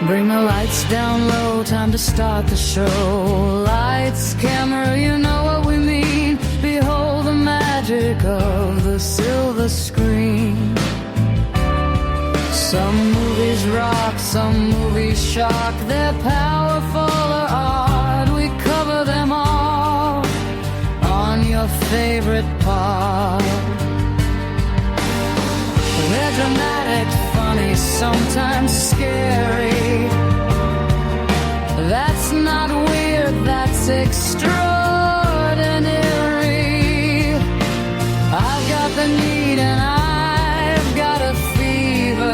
Bring the lights down low, time to start the show. Lights, camera, you know what we mean. Behold the magic of the silver screen. Some movies rock, some movies shock. They're powerful or odd. We cover them all on your favorite pod. They're dramatic, funny, sometimes scary. That's not weird, that's extraordinary. I've got the need and I've got a fever.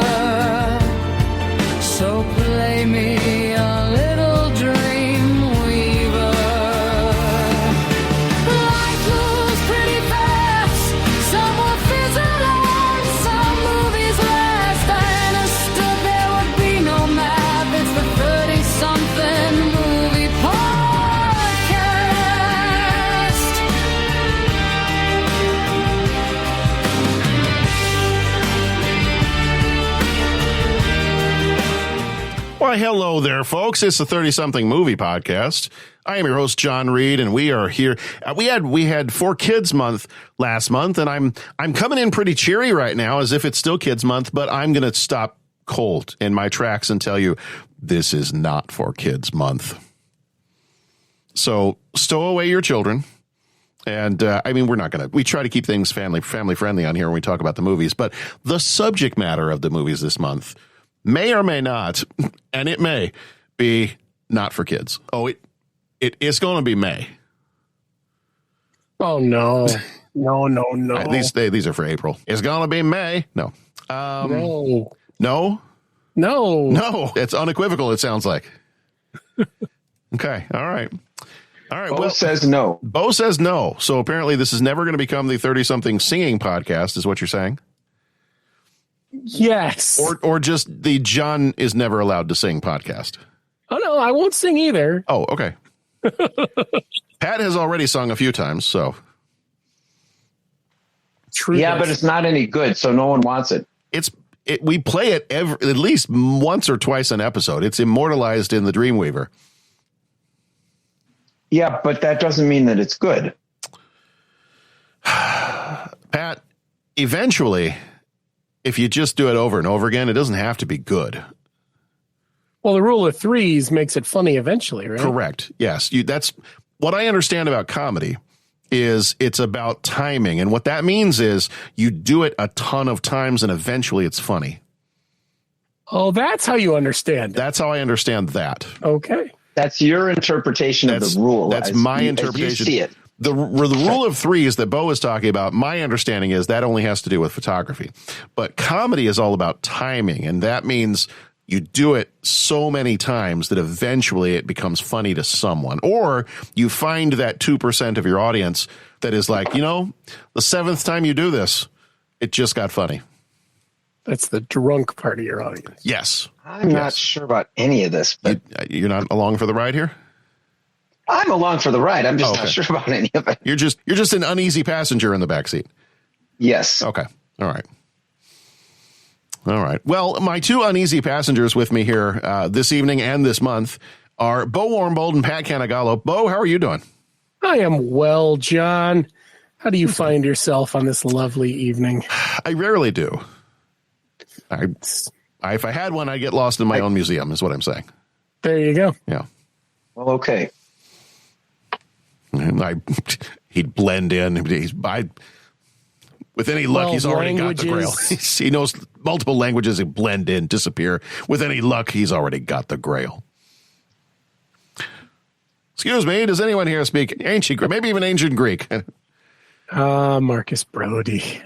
So play me a little dream weaver. Life moves pretty fast, some will fizzle out, some movies last. I understood there would be no math. It's the 30-something movie podcast. Why, hello there, folks. It's the 30-something movie podcast. I am your host, John Reed, and we are here. We had For Kids Month last month, and I'm coming in pretty cheery right now, as if it's still Kids Month, but I'm going to stop cold in my tracks and tell you this is not For Kids Month. So stow away your children. And I mean, we try to keep things family friendly on here when we talk about the movies, but the subject matter of the movies this month may or may not, and it may be not for kids. Oh, it is going to be May. Oh, no. No. These are for April. It's going to be May. No. No. No? No. It's unequivocal, it sounds like. Okay. All right. Bo says no. Bo says no. So apparently this is never going to become the 30-something singing podcast, is what you're saying? Yes. Or just the John is never allowed to sing podcast. Oh, no, I won't sing either. Oh, okay. Pat has already sung a few times, so. True. Yeah, but it's not any good, so no one wants it. We play it at least once or twice an episode. It's immortalized in the Dreamweaver. Yeah, but that doesn't mean that it's good. Pat, eventually, if you just do it over and over again, it doesn't have to be good. Well, the rule of threes makes it funny eventually, right? Correct. Yes. That's what I understand about comedy is it's about timing. And what that means is you do it a ton of times and eventually it's funny. Oh, that's how you understand it. That's how I understand that. Okay. That's your interpretation of the rule. That's my interpretation. As you see it. The rule of threes that Bo is talking about, my understanding is that only has to do with photography. But comedy is all about timing, and that means you do it so many times that eventually it becomes funny to someone. Or you find that 2% of your audience that is like, the 7th time you do this, it just got funny. That's the drunk part of your audience. Yes. I'm not sure about any of this, but you're not along for the ride here? I'm along for the ride. I'm just not sure about any of it. You're just an uneasy passenger in the backseat. Yes. Okay. All right. Well, my two uneasy passengers with me here this evening and this month are Bo Warmbold and Pat Canagallo. Bo, how are you doing? I am well, John. How do you find yourself on this lovely evening? I rarely do. If I had one, I'd get lost in my own museum, is what I'm saying. There you go. Yeah. Well, okay. He'd blend in. With any luck, he's already got the grail. He knows multiple languages. He blend in, disappear. With any luck, he's already got the grail. Excuse me, does anyone here speak ancient Greek? Maybe even ancient Greek? Marcus Brody.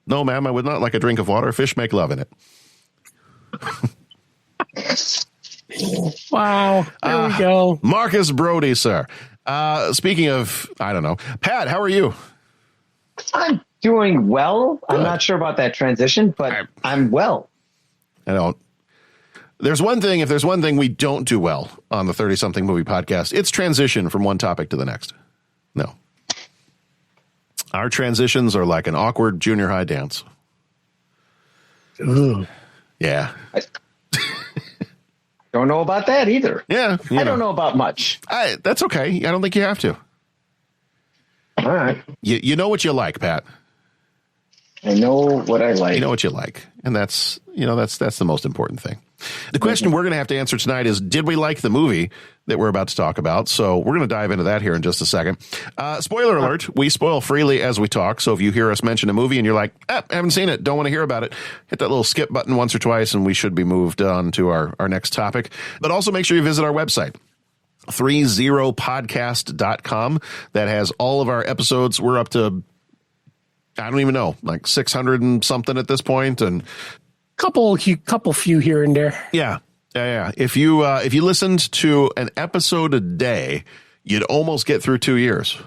No, ma'am, I would not like a drink of water. Fish make love in it. Wow, there we go. Marcus Brody, sir. Speaking of, I don't know. Pat, how are you? I'm doing well. Good. I'm not sure about that transition, but I'm well. I don't. If there's one thing we don't do well on the 30-something movie podcast, it's transition from one topic to the next. No. Our transitions are like an awkward junior high dance. Ooh. Yeah. I Don't know about that either. Yeah. I don't know about much. That's okay. I don't think you have to. All right. You know what you like, Pat. I know what I like. You know what you like. And that's the most important thing. The question we're going to have to answer tonight is, did we like the movie that we're about to talk about? So we're going to dive into that here in just a second. Spoiler alert, we spoil freely as we talk. So if you hear us mention a movie and you're like, I haven't seen it, don't want to hear about it, hit that little skip button once or twice and we should be moved on to our next topic. But also make sure you visit our website, 30podcast.com. That has all of our episodes. We're up to, I don't even know, like 600 and something at this point, and couple few here and there. Yeah. If you listened to an episode a day, you'd almost get through 2 years.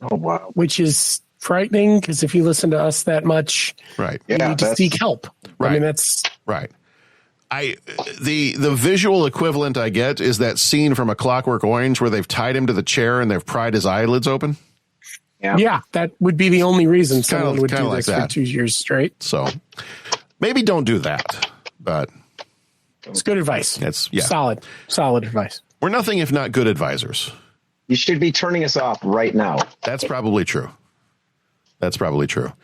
Oh wow! Which is frightening, because if you listen to us that much, right, you need to seek help. Right. I mean, that's right. The visual equivalent I get is that scene from A Clockwork Orange where they've tied him to the chair and they've pried his eyelids open. Yeah, that would be the only reason someone would do like this that. for 2 years straight. So maybe don't do that, but it's good advice. It's solid advice. We're nothing if not good advisors. You should be turning us off right now. That's probably true. Whatever.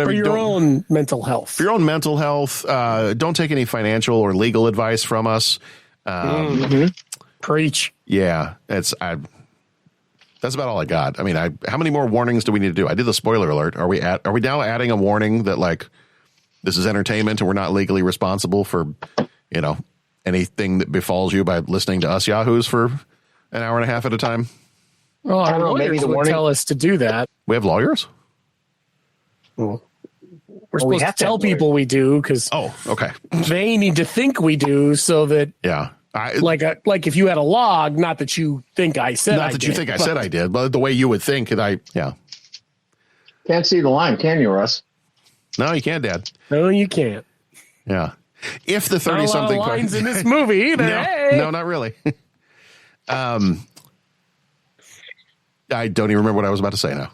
For your own mental health. For your own mental health. Don't take any financial or legal advice from us. Preach. Yeah, that's about all I got. I mean, how many more warnings do we need to do? I did the spoiler alert. Are we now adding a warning that like this is entertainment and we're not legally responsible for, anything that befalls you by listening to us yahoos for an hour and a half at a time? Well, our lawyers would tell us to do that. We have lawyers? Well, we're supposed to tell people we do because okay. They need to think we do so that like if you had a log, not that you think I said not I that did, you think I said I did, but the way you would think that Can't see the line, can you, Russ? No, you can't, Dad. No, you can't. Yeah. If the 30-something lines in this movie either. No, not really. I don't even remember what I was about to say now.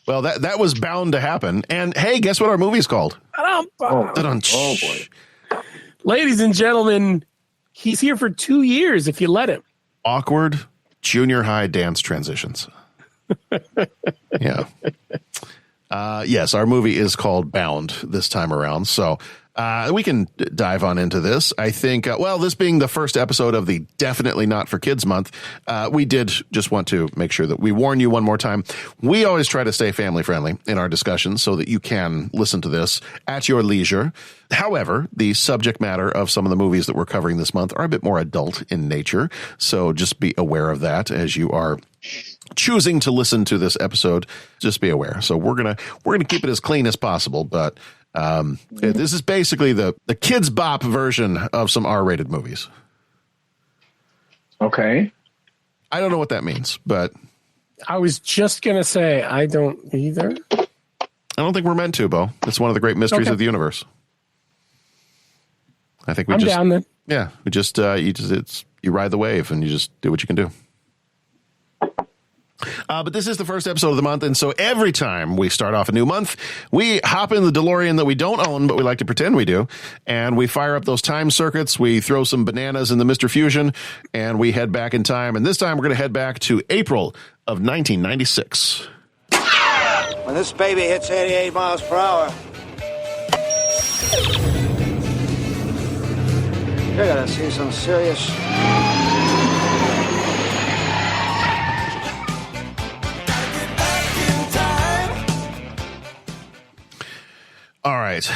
Well, that was bound to happen. And hey, guess what our movie's called? Oh boy. Ladies and gentlemen, he's here for 2 years if you let him. Awkward junior high dance transitions. Yeah. Yes, our movie is called Bound this time around. So we can dive on into this. I think, this being the first episode of the Definitely Not for Kids month, we did just want to make sure that we warn you one more time. We always try to stay family friendly in our discussions so that you can listen to this at your leisure. However, the subject matter of some of the movies that we're covering this month are a bit more adult in nature. So just be aware of that as you are choosing to listen to this episode. Just be aware. So we're gonna keep it as clean as possible, but this is basically the kids bop version of some R-rated movies. Okay. I don't know what that means, but I was just gonna say I don't either. I don't think we're meant to, Bo. It's one of the great mysteries of the universe. I think I'm down then. Yeah, you ride the wave and you just do what you can do. But this is the first episode of the month, and so every time we start off a new month, we hop in the DeLorean that we don't own, but we like to pretend we do, and we fire up those time circuits, we throw some bananas in the Mr. Fusion, and we head back in time, and this time we're going to head back to April of 1996. When this baby hits 88 miles per hour, you're going to see some serious... All right.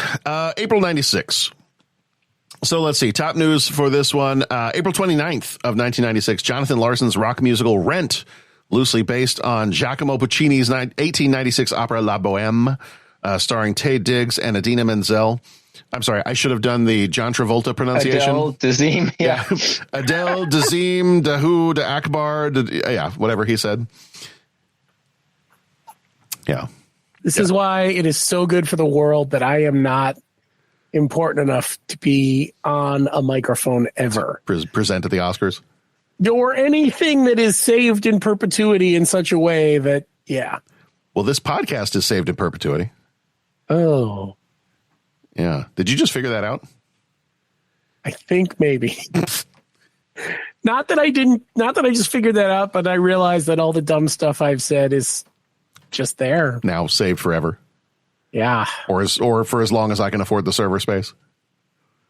April 96. So let's see. Top news for this one. April 29th of 1996, Jonathan Larson's rock musical Rent, loosely based on Giacomo Puccini's 1896 opera La Bohème, starring Taye Diggs and Idina Menzel. I'm sorry, I should have done the John Travolta pronunciation. Adele Dazeem. Yeah. Adele Dazeem, Dahu, Da Akbar, whatever he said. Yeah. This is why it is so good for the world that I am not important enough to be on a microphone ever. Present at the Oscars? Or anything that is saved in perpetuity in such a way that, Well, this podcast is saved in perpetuity. Oh. Yeah. Did you just figure that out? I think maybe. Not that I just figured that out, but I realized that all the dumb stuff I've said is just there. Now saved forever. Yeah. Or for as long as I can afford the server space.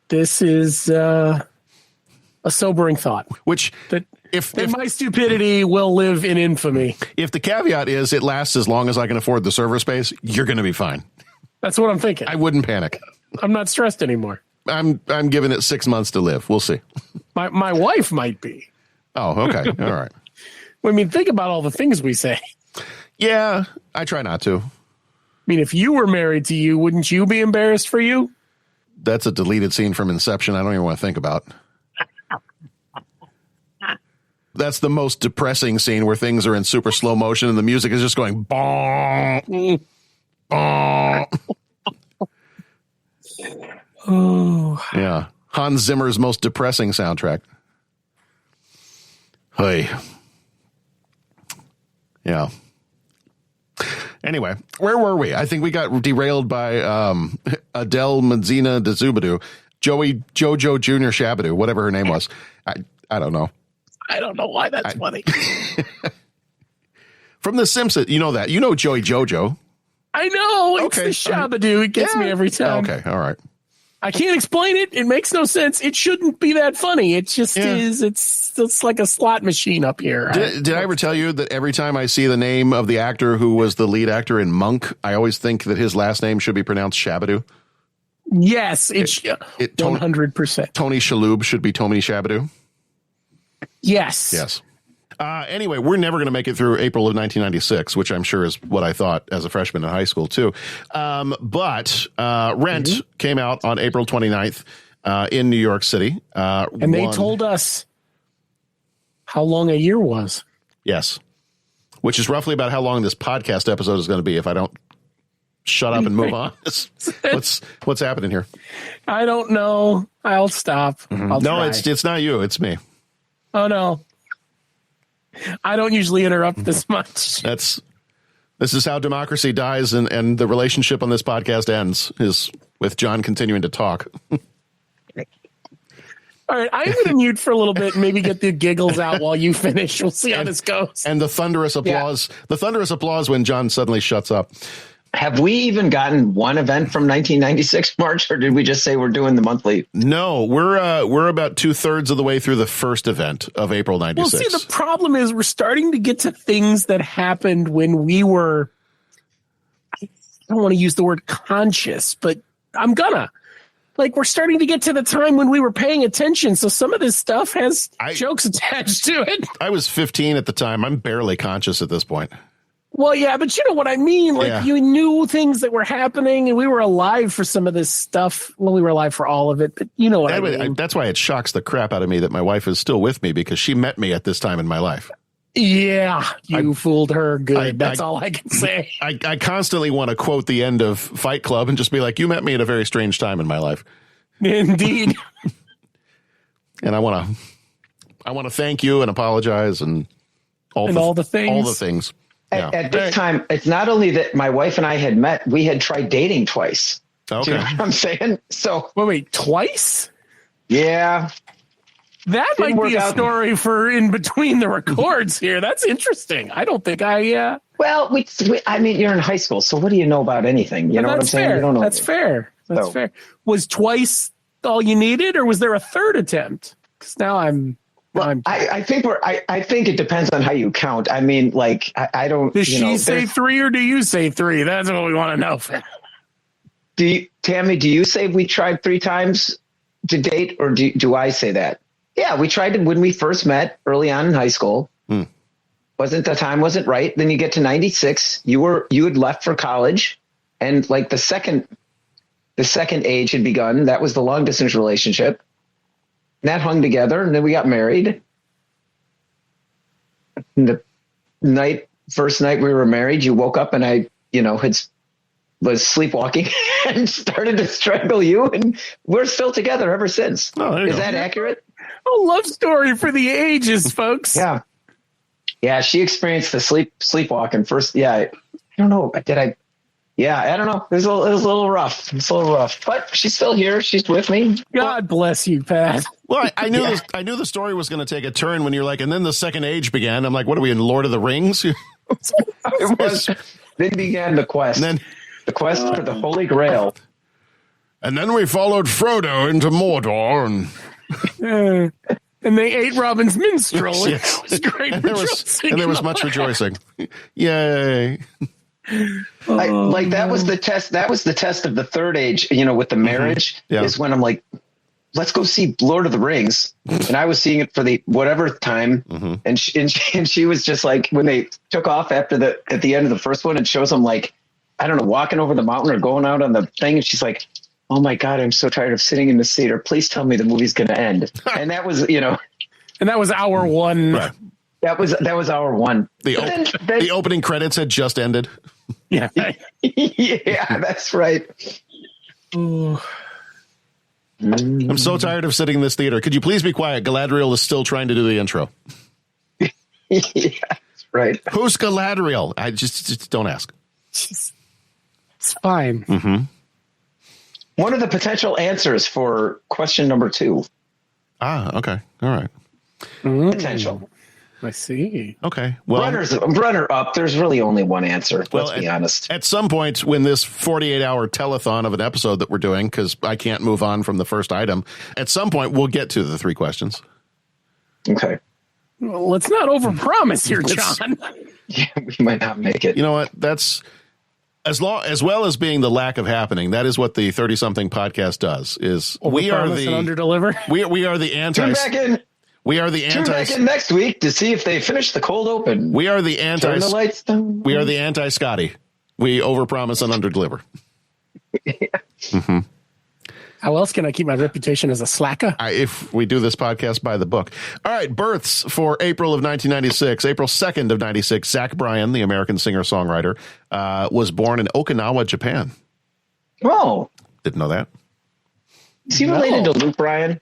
This is a sobering thought. Which, That if my stupidity will live in infamy. if the caveat is it lasts as long as I can afford the server space, you're going to be fine. That's what I'm thinking. I wouldn't panic. I'm not stressed anymore. I'm giving it 6 months to live. We'll see. My wife might be. Oh, okay. All right. I mean, think about all the things we say. Yeah, I try not to. I mean, if you were married to you, wouldn't you be embarrassed for you? That's a deleted scene from Inception. I don't even want to think about. That's the most depressing scene where things are in super slow motion and the music is just going bong, bong. Oh, Yeah. Hans Zimmer's most depressing soundtrack. Hey. Yeah. Anyway, where were we? I think we got derailed by Adele Menzina de Zubadu, Jojo Jr. Shabadoo, whatever her name was. I don't know. I don't know why that's funny. From The Simpsons, you know that. You know Joey Jojo. I know. It's Okay, the Shabadoo. It gets me every time. Okay, all right. I can't explain it. It makes no sense. It shouldn't be that funny. It just is. It's like a slot machine up here. Did I ever tell you that every time I see the name of the actor who was the lead actor in Monk, I always think that his last name should be pronounced Shabadoo? Yes, it's 100%. Tony Shalhoub should be Tony Shabadoo? Yes. Yes. Anyway, we're never going to make it through April of 1996, which I'm sure is what I thought as a freshman in high school, too. But Rent came out on April 29th in New York City. And they told us how long a year was. Yes. Which is roughly about how long this podcast episode is going to be if I don't shut up and move on. What's happening here? I don't know. I'll stop. I'll No, try. it's not you. It's me. Oh, no. I don't usually interrupt this much. This is how democracy dies and the relationship on this podcast ends, is with John continuing to talk. All right, I'm going to mute for a little bit and maybe get the giggles out while you finish. We'll see how this goes. And the thunderous applause when John suddenly shuts up. Have we even gotten one event from 1996, March, or did we just say we're doing the monthly? No, we're about 2/3 of the way through the first event of April 96. Well, see, the problem is we're starting to get to things that happened when we were, I don't want to use the word conscious, but I'm gonna. Like, we're starting to get to the time when we were paying attention, so some of this stuff has jokes attached to it. I was 15 at the time. I'm barely conscious at this point. Well, yeah, but you know what I mean? Like, you knew things that were happening, and we were alive for some of this stuff. Well, we were alive for all of it, but you know what I mean. That's why it shocks the crap out of me that my wife is still with me, because she met me at this time in my life. Yeah, you fooled her good. That's all I can say. I constantly want to quote the end of Fight Club and just be like, you met me at a very strange time in my life. Indeed. And I want to thank you and apologize and all the things. All the things. Yeah. At this time, it's not only that my wife and I had met, we had tried dating twice. Okay. Do you know what I'm saying? So wait, twice? Yeah. That might be a story for in between the records here. That's interesting. I don't think Well, I mean, you're in high school, so what do you know about anything? You know what I'm saying? You don't know. That's fair. That's fair. Was twice all you needed, or was there a third attempt? Because now I think it depends on how you count. I mean, like, I don't. Does she say 3 or do you say 3? That's what we want to know. Tammy, do you say we tried 3 times to date, or do I say that? Yeah, we tried it when we first met early on in high school. The time wasn't right. Then you get to 96. You had left for college, and like the second age had begun. That was the long distance relationship. And that hung together, and then we got married. And the first night we were married, you woke up and I, was sleepwalking and started to strangle you, and we're still together ever since. Oh, there you Is go. that accurate? A love story for the ages, folks. Yeah. Yeah, she experienced the sleepwalking first. Yeah, I don't know. yeah, I don't know. It was a little rough. It's a little rough, but she's still here. She's with me. God bless you, Pat. Well, I knew this. I knew the story was going to take a turn when you're like, and then the second age began. I'm like, what are we in Lord of the Rings? It was. Then began the quest. The quest for the Holy Grail. And then we followed Frodo into Mordor, And they ate Robin's minstrel. Yes. It was great. and there was much rejoicing. Yay! Like that was the test. That was the test of the third age. With the marriage is when I'm like, let's go see Lord of the Rings. And I was seeing it for the whatever time. And she was just like, when they took off at the end of the first one, it shows them like, I don't know, walking over the mountain or going out on the thing. And she's like, oh my God, I'm so tired of sitting in this theater. Please tell me the movie's going to end. And that was, And that was hour one. Right. That was hour one. The opening credits had just ended. Yeah. Yeah, that's right. I'm so tired of sitting in this theater. Could you please be quiet? Galadriel is still trying to do the intro. Yeah, that's right. Who's Galadriel? I just don't ask. It's fine. One of the potential answers for question number 2. Ah, okay. All right. Potential. I see. Okay. Well, runner up. There's really only one answer. Let's be honest. At some point, when this 48-hour telethon of an episode that we're doing, because I can't move on from the first item, at some point we'll get to the 3 questions. Okay. Well, let's not overpromise here, John. Yeah, we might not make it. You know what? That's as well as being the lack of happening. That is what the 30-something podcast does. Is we are the underdeliver. We are the anti. Tune back in. We are the Tune back in next week to see if they finish the cold open. We are the anti. Turn the lights down. We are the anti-Scotty. We overpromise and underdeliver. Yeah. How else can I keep my reputation as a slacker? If we do this podcast by the book. All right, births for April of 1996. April 2nd of 96, Zach Bryan, the American singer-songwriter, was born in Okinawa, Japan. Oh. Didn't know that. Is he related to Luke Bryan?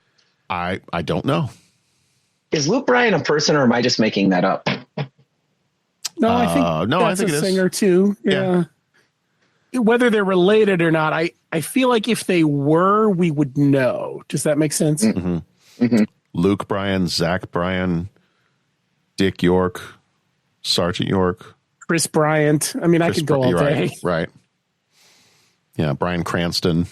I don't know. Is Luke Bryan a person, or am I just making that up? No, I think I think a it is. singer too. Yeah. Whether they're related or not, I feel like if they were, we would know. Does that make sense? Luke Bryan, Zach Bryan, Dick York, Sergeant York, Chris Bryant. I mean, I could go all day. Right. Yeah, Bryan Cranston.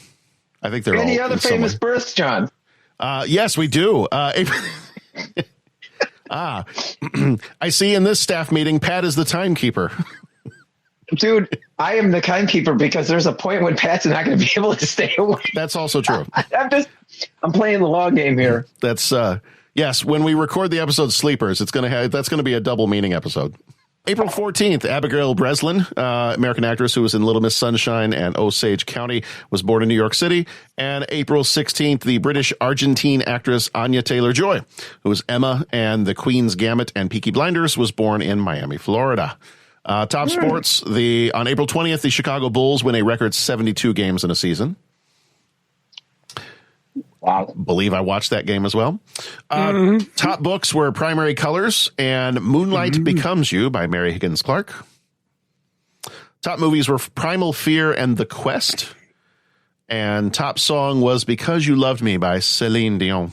I think they're all. Any other famous births, John? Yes, we do. I see in this staff meeting, Pat is the timekeeper. Dude, I am the timekeeper because there's a point when Pat's not going to be able to stay awake. That's also true. I'm playing the long game here. That's yes. When we record the episode Sleepers, that's going to be a double meaning episode. April 14th, Abigail Breslin, American actress who was in Little Miss Sunshine and Osage County, was born in New York City. And April 16th, the British-Argentine actress Anya Taylor-Joy, who was Emma and The Queen's Gambit and Peaky Blinders, was born in Miami, Florida. Top sports, on April 20th, the Chicago Bulls win a record 72 games in a season. Wow. Believe I watched that game as well. Top books were Primary Colors and Moonlight Becomes You by Mary Higgins Clark. Top movies were Primal Fear and The Quest. And top song was Because You Loved Me by Celine Dion.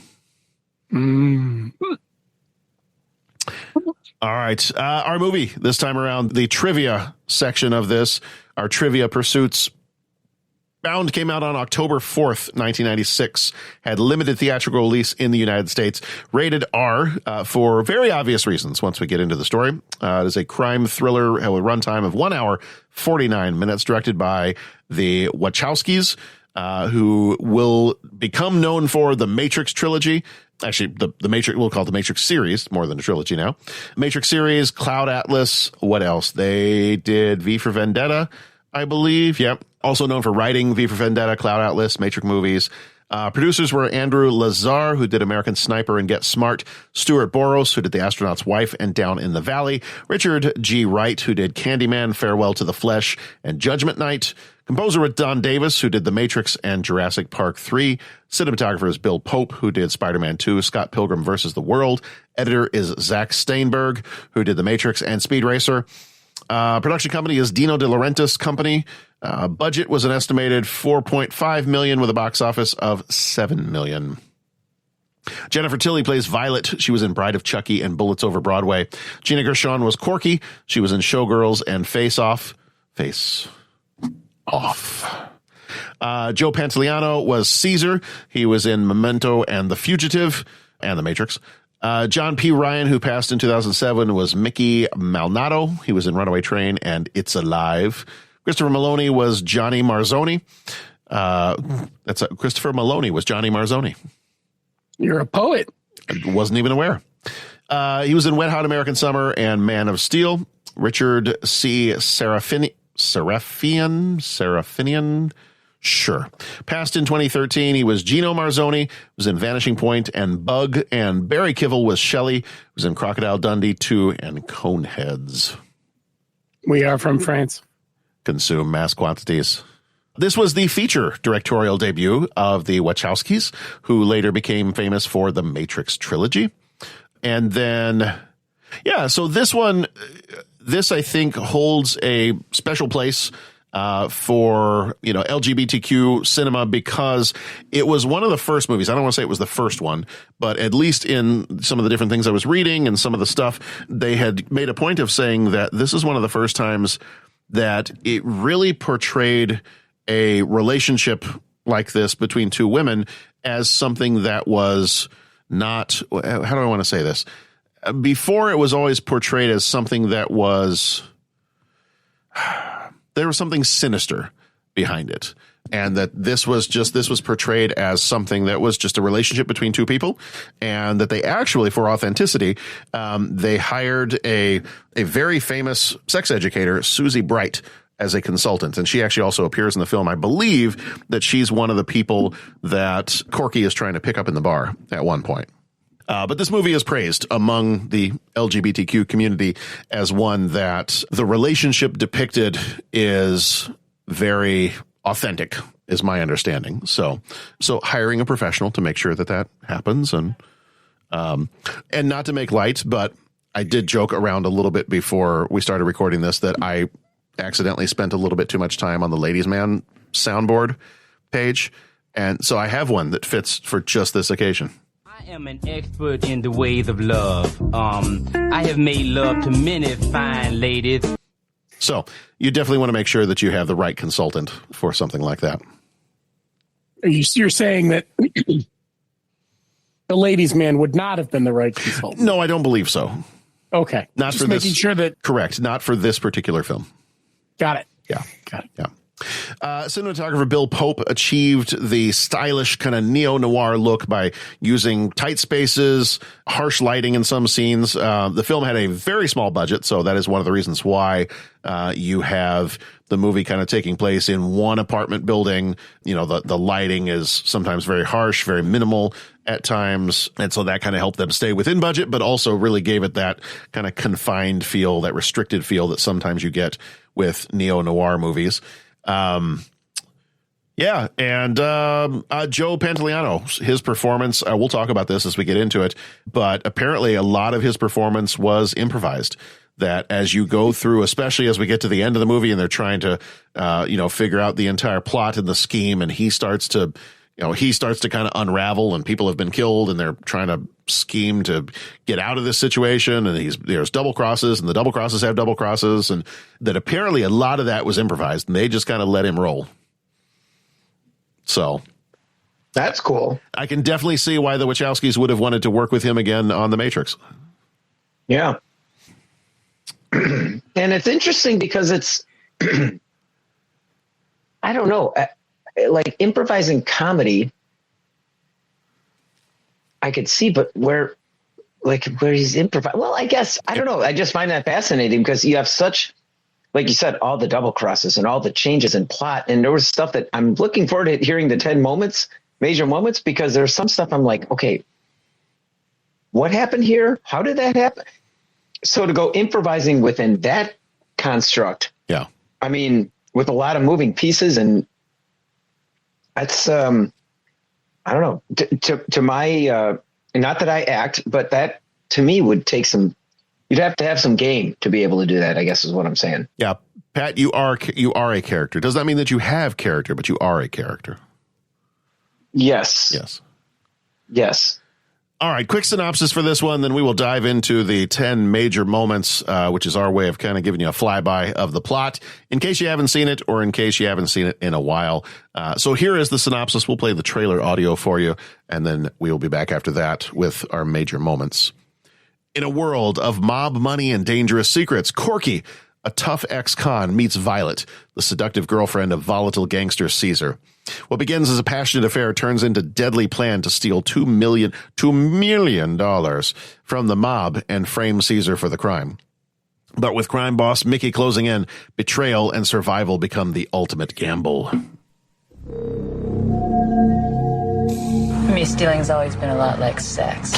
All right. Our movie this time around, the trivia section of this, our trivia pursuits. Bound came out on October 4th, 1996, had limited theatrical release in the United States, rated R for very obvious reasons once we get into the story. It is a crime thriller with a runtime of 1 hour, 49 minutes, directed by the Wachowskis, who will become known for the Matrix trilogy. Actually, the Matrix, we'll call it the Matrix series, more than a trilogy now. Matrix series, Cloud Atlas, what else? They did V for Vendetta, I believe. Yep. Also known for writing V for Vendetta, Cloud Atlas, Matrix movies. Producers were Andrew Lazar, who did American Sniper and Get Smart, Stuart Boros, who did The Astronaut's Wife and Down in the Valley, Richard G. Wright, who did Candyman, Farewell to the Flesh, and Judgment Night. Composer was Don Davis, who did The Matrix and Jurassic Park 3. Cinematographer is Bill Pope, who did Spider-Man 2, Scott Pilgrim vs. the World. Editor is Zach Steinberg, who did The Matrix and Speed Racer. Production company is Dino De Laurentiis Company. Budget was an estimated $4.5 million with a box office of $7 million. Jennifer Tilly plays Violet. She was in Bride of Chucky and Bullets Over Broadway. Gina Gershon was Corky. She was in Showgirls and Face Off. Face Off. Joe Pantoliano was Caesar. He was in Memento and The Fugitive and The Matrix. John P. Ryan, who passed in 2007, was Mickey Malnado. He was in Runaway Train and It's Alive. Christopher Maloney was Johnny Marzoni. Christopher Maloney was Johnny Marzoni. You're a poet. I wasn't even aware. He was in Wet Hot American Summer and Man of Steel. Richard C. Serafinian. Sure. Passed in 2013. He was Gino Marzoni, was in Vanishing Point and Bug, and Barry Kivel was Shelley, was in Crocodile Dundee 2 and Coneheads. We are from France. Consume mass quantities. This was the feature directorial debut of the Wachowskis, who later became famous for the Matrix trilogy. And then, so this I think holds a special place for, LGBTQ cinema because it was one of the first movies. I don't want to say it was the first one, but at least in some of the different things I was reading and some of the stuff, they had made a point of saying that this is one of the first times that it really portrayed a relationship like this between two women as something that was not, how do I want to say this? Before, it was always portrayed as something that was, there was something sinister behind it. And that this was portrayed as something that was just a relationship between two people, and that they actually, for authenticity, they hired a very famous sex educator, Susie Bright, as a consultant. And she actually also appears in the film. I believe that she's one of the people that Corky is trying to pick up in the bar at one point. But this movie is praised among the LGBTQ community as one that the relationship depicted is very authentic, is my understanding. So hiring a professional to make sure that happens, and not to make light, but I did joke around a little bit before we started recording this that I accidentally spent a little bit too much time on the Ladies Man soundboard page. And so I have one that fits for just this occasion. I am an expert in the ways of love. I have made love to many fine ladies. So you definitely want to make sure that you have the right consultant for something like that. You're saying that the Ladies Man would not have been the right consultant? No, I don't believe so. Okay. Not just for making this. Sure that. Correct. Not for this particular film. Got it. Yeah. Got it. Yeah. Cinematographer Bill Pope achieved the stylish kind of neo-noir look by using tight spaces, harsh lighting in some scenes. The film had a very small budget, so that is one of the reasons why you have the movie kind of taking place in one apartment building. The lighting is sometimes very harsh, very minimal at times, and so that kind of helped them stay within budget, but also really gave it that kind of confined feel, that restricted feel that sometimes you get with neo-noir movies. And Joe Pantoliano, his performance, we'll talk about this as we get into it, but apparently a lot of his performance was improvised. That as you go through, especially as we get to the end of the movie and they're trying to, figure out the entire plot and the scheme, and he starts to kind of unravel, and people have been killed and they're trying to scheme to get out of this situation. And there's double crosses, and the double crosses have double crosses, and that apparently a lot of that was improvised, and they just kind of let him roll. So that's cool. I can definitely see why the Wachowskis would have wanted to work with him again on The Matrix. Yeah. And it's interesting because it's, I don't know, like improvising comedy, I could see, but where he's improvising, well, I guess, I don't know. I just find that fascinating because you have such, like you said, all the double crosses and all the changes in plot. And there was stuff that I'm looking forward to hearing the 10 moments, major moments, because there's some stuff I'm like, okay, what happened here? How did that happen? So to go improvising within that construct, yeah, I mean, with a lot of moving pieces, and that's, I don't know, to my, not that I act, but that to me would take some, You'd have to have some game to be able to do that, I guess is what I'm saying. Yeah. Pat, you are a character. Does that mean that you have character, but you are a character? Yes. Yes. Yes. All right, quick synopsis for this one, then we will dive into the 10 major moments, which is our way of kind of giving you a flyby of the plot, in case you haven't seen it or in case you haven't seen it in a while. So here is the synopsis. We'll play the trailer audio for you, and then we will be back after that with our major moments. In a world of mob money and dangerous secrets, Corky, a tough ex-con, meets Violet, the seductive girlfriend of volatile gangster Caesar. What begins as a passionate affair turns into a deadly plan to steal $2 million from the mob and frame Caesar for the crime. But with crime boss Mickey closing in, betrayal and survival become the ultimate gamble. For me, stealing's always been a lot like sex.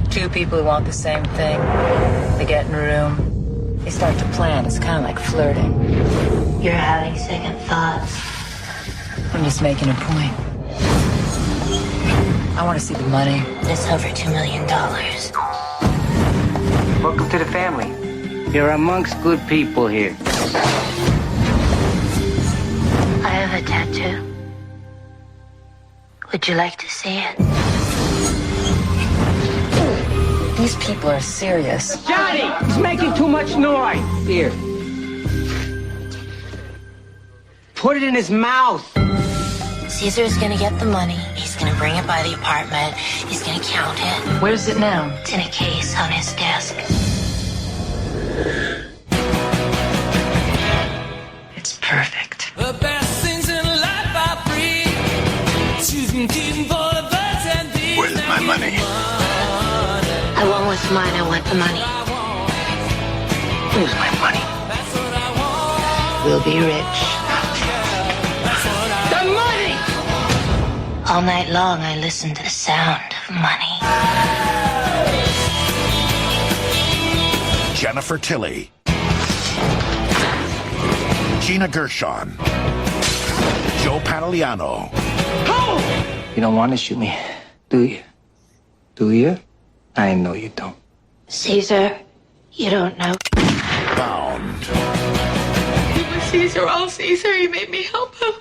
Two people who want the same thing, they get in a room. They start to plan. It's kind of like flirting. You're having second thoughts. I'm just making a point. I want to see the money. It's over $2 million. Welcome to the family. You're amongst good people here. I have a tattoo. Would you like to see it? These people are serious. Johnny, he's making too much noise. Here. Put it in his mouth. Caesar's gonna get the money. He's gonna bring it by the apartment. He's gonna count it. Where's it now? It's in a case on his desk. It's perfect. The best things in life are free. Choosing keeping for the birds and bees. Where's my money? I want what's mine. I want the money. Where's my money? We'll be rich. The money! All night long, I listen to the sound of money. Jennifer Tilly. Gina Gershon. Joe Pantoliano. You don't want to shoot me, do you? Do you? I know you don't. Caesar, you don't know. Bound. He was Caesar, all Caesar. He made me help him.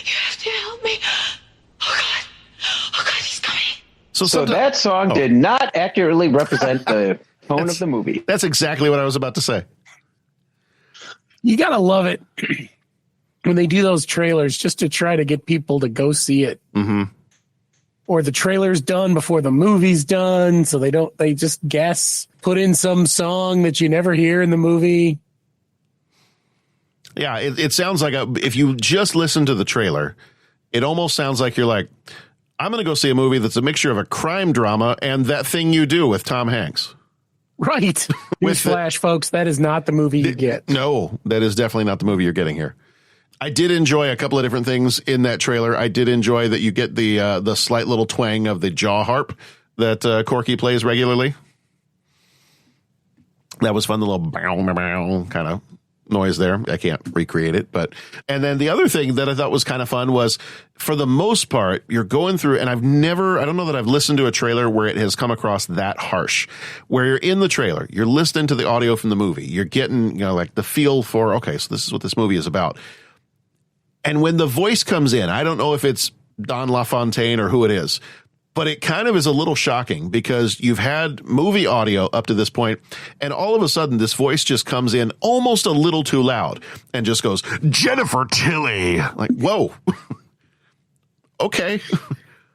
You have to help me. Oh, God. Oh, God, he's coming. So that song did not accurately represent the tone of the movie. That's exactly what I was about to say. You gotta love it when they do those trailers just to try to get people to go see it. Mm-hmm. Or the trailer's done before the movie's done, so they just guess, put in some song that you never hear in the movie. Yeah, it sounds like if you just listen to the trailer, it almost sounds like you're like, I'm going to go see a movie that's a mixture of a crime drama and That Thing You Do with Tom Hanks. Right. Newsflash, folks, that is not the movie you get. No, that is definitely not the movie you're getting here. I did enjoy a couple of different things in that trailer. I did enjoy that you get the slight little twang of the jaw harp that Corky plays regularly. That was fun, the little bow, bow, bow kind of noise there. I can't recreate it, and then the other thing that I thought was kind of fun was, for the most part, you're going through, and I don't know that I've listened to a trailer where it has come across that harsh, where you're in the trailer, you're listening to the audio from the movie, you're getting, like the feel for, okay, so this is what this movie is about. And when the voice comes in, I don't know if it's Don LaFontaine or who it is, but it kind of is a little shocking because you've had movie audio up to this point, and all of a sudden this voice just comes in almost a little too loud and just goes, Jennifer Tilly. Like, whoa. Okay.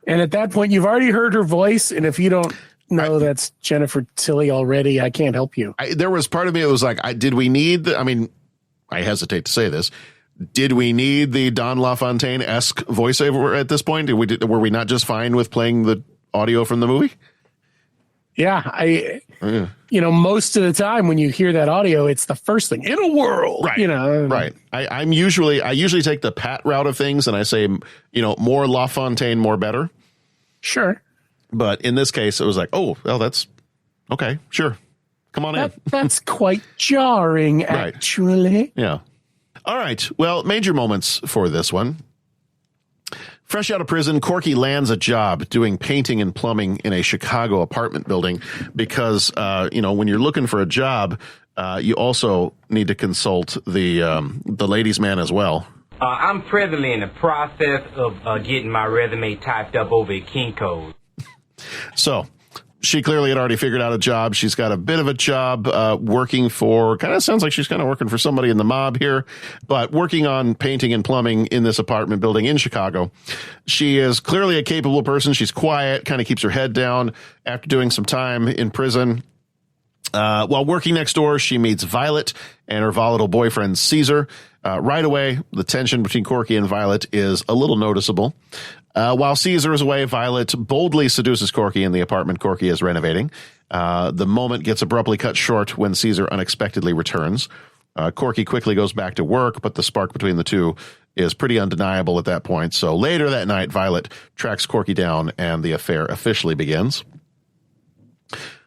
And at that point, you've already heard her voice, and if you don't know that's Jennifer Tilly already, I can't help you. There was part of me that was like, did we need, I hesitate to say this, did we need the Don LaFontaine-esque voiceover at this point? Were we not just fine with playing the audio from the movie? Yeah, most of the time when you hear that audio, it's the first thing in a world, right? Right. I usually take the Pat route of things, and I say, more LaFontaine, more better. Sure. But in this case, it was like, oh, well, that's okay. Sure. Come on in. That's quite jarring, actually. Yeah. All right. Well, major moments for this one. Fresh out of prison, Corky lands a job doing painting and plumbing in a Chicago apartment building because, when you're looking for a job, you also need to consult the ladies' man as well. I'm presently in the process of getting my resume typed up over at Kinko's. So she clearly had already figured out a job. She's got a bit of a job working for, kind of sounds like she's kind of working for somebody in the mob here, but working on painting and plumbing in this apartment building in Chicago. She is clearly a capable person. She's quiet, kind of keeps her head down after doing some time in prison. While working next door, she meets Violet and her volatile boyfriend, Caesar. Right away, the tension between Corky and Violet is a little noticeable. While Caesar is away, Violet boldly seduces Corky in the apartment Corky is renovating. The moment gets abruptly cut short when Caesar unexpectedly returns. Corky quickly goes back to work, but the spark between the two is pretty undeniable at that point. So later that night, Violet tracks Corky down and the affair officially begins.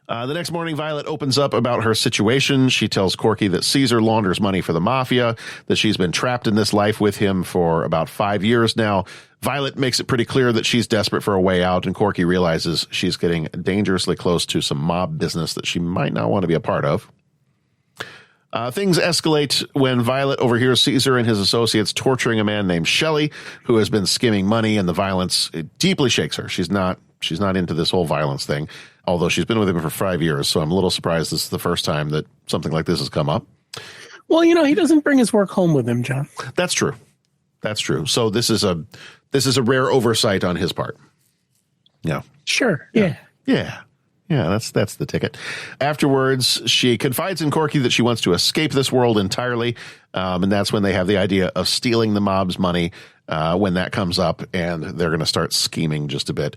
The next morning, Violet opens up about her situation. She tells Corky that Caesar launders money for the Mafia, that she's been trapped in this life with him for about 5 years now. Violet makes it pretty clear that she's desperate for a way out, and Corky realizes she's getting dangerously close to some mob business that she might not want to be a part of. Things escalate when Violet overhears Caesar and his associates torturing a man named Shelley, who has been skimming money, and the violence deeply shakes her. She's not into this whole violence thing, although she's been with him for 5 years, so I'm a little surprised this is the first time that something like this has come up. Well, he doesn't bring his work home with him, John. That's true. So this is a rare oversight on his part. Yeah. Sure. Yeah. Yeah, that's the ticket. Afterwards, she confides in Corky that she wants to escape this world entirely, and that's when they have the idea of stealing the mob's money when that comes up, and they're going to start scheming just a bit.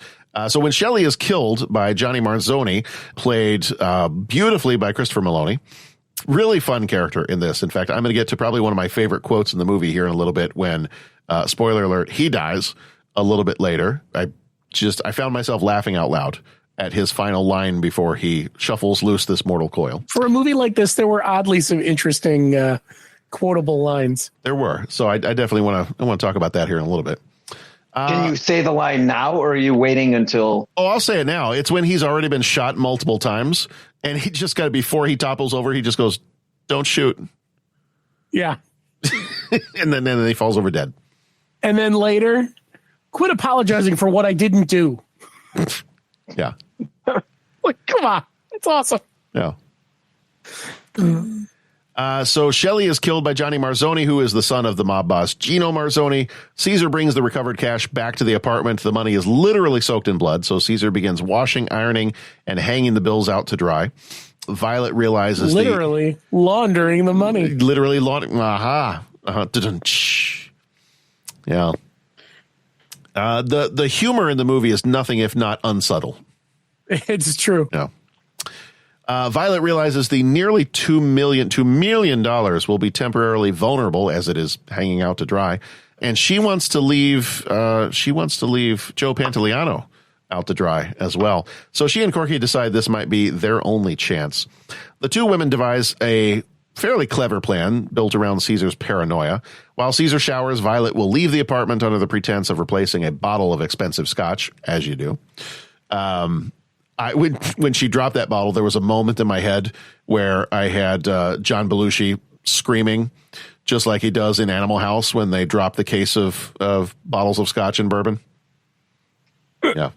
So when Shelley is killed by Johnny Marzoni, played beautifully by Christopher Maloney, really fun character in this. In fact, I'm going to get to probably one of my favorite quotes in the movie here in a little bit when, spoiler alert, he dies a little bit later. I found myself laughing out loud at his final line before he shuffles loose this mortal coil. For a movie like this, there were oddly some interesting quotable lines. There were. So I definitely want to talk about that here in a little bit. Can you say the line now, or are you waiting until? Oh, I'll say it now. It's when he's already been shot multiple times, and he just before he topples over, he just goes, "Don't shoot." Yeah. and then he falls over dead. And then later, quit apologizing for what I didn't do. Yeah. Like, come on. It's awesome. Yeah. So Shelley is killed by Johnny Marzoni, who is the son of the mob boss Gino Marzoni. Caesar brings the recovered cash back to the apartment. The money is literally soaked in blood, so Caesar begins washing, ironing, and hanging the bills out to dry. Violet realizes literally laundering the money. Literally laundering. Yeah. The humor in the movie is nothing if not unsubtle. It's true. Yeah. Violet realizes the nearly $2 million will be temporarily vulnerable as it is hanging out to dry, and she wants to leave. Joe Pantoliano out to dry as well. So she and Corky decide this might be their only chance. The two women devise a fairly clever plan built around Caesar's paranoia. While Caesar showers, Violet will leave the apartment under the pretense of replacing a bottle of expensive scotch, as you do. When she dropped that bottle, there was a moment in my head where I had John Belushi screaming, just like he does in Animal House when they drop the case of bottles of scotch and bourbon. Yeah.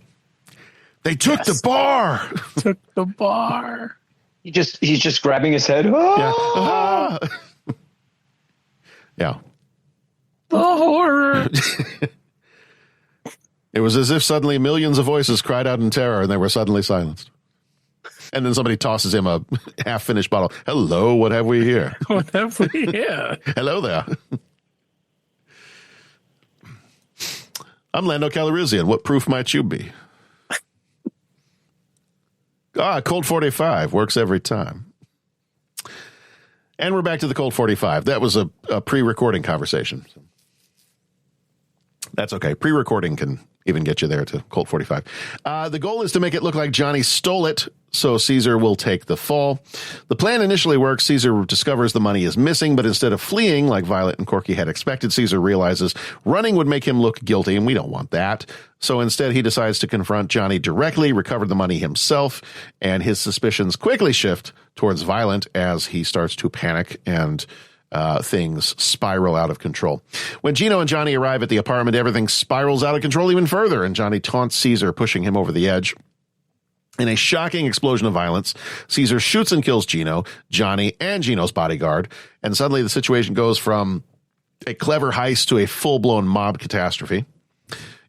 They took the bar. Took the bar. He's just grabbing his head. Oh! Yeah. Yeah. The horror. It was as if suddenly millions of voices cried out in terror and they were suddenly silenced. And then somebody tosses him a half-finished bottle. Hello, what have we here? What have we here? Hello there. I'm Lando Calrissian. What proof might you be? Colt 45 works every time. And we're back to the Colt 45. That was a pre-recording conversation. That's okay. Pre-recording can even get you there to Colt 45. The goal is to make it look like Johnny stole it, so Caesar will take the fall. The plan initially works. Caesar discovers the money is missing, but instead of fleeing like Violet and Corky had expected, Caesar realizes running would make him look guilty, and we don't want that. So instead, he decides to confront Johnny directly, recover the money himself, and his suspicions quickly shift towards Violet as he starts to panic and things spiral out of control. When Gino and Johnny arrive at the apartment, everything spirals out of control even further, and Johnny taunts Caesar, pushing him over the edge. In a shocking explosion of violence, Caesar shoots and kills Gino, Johnny, and Gino's bodyguard, and suddenly the situation goes from a clever heist to a full-blown mob catastrophe.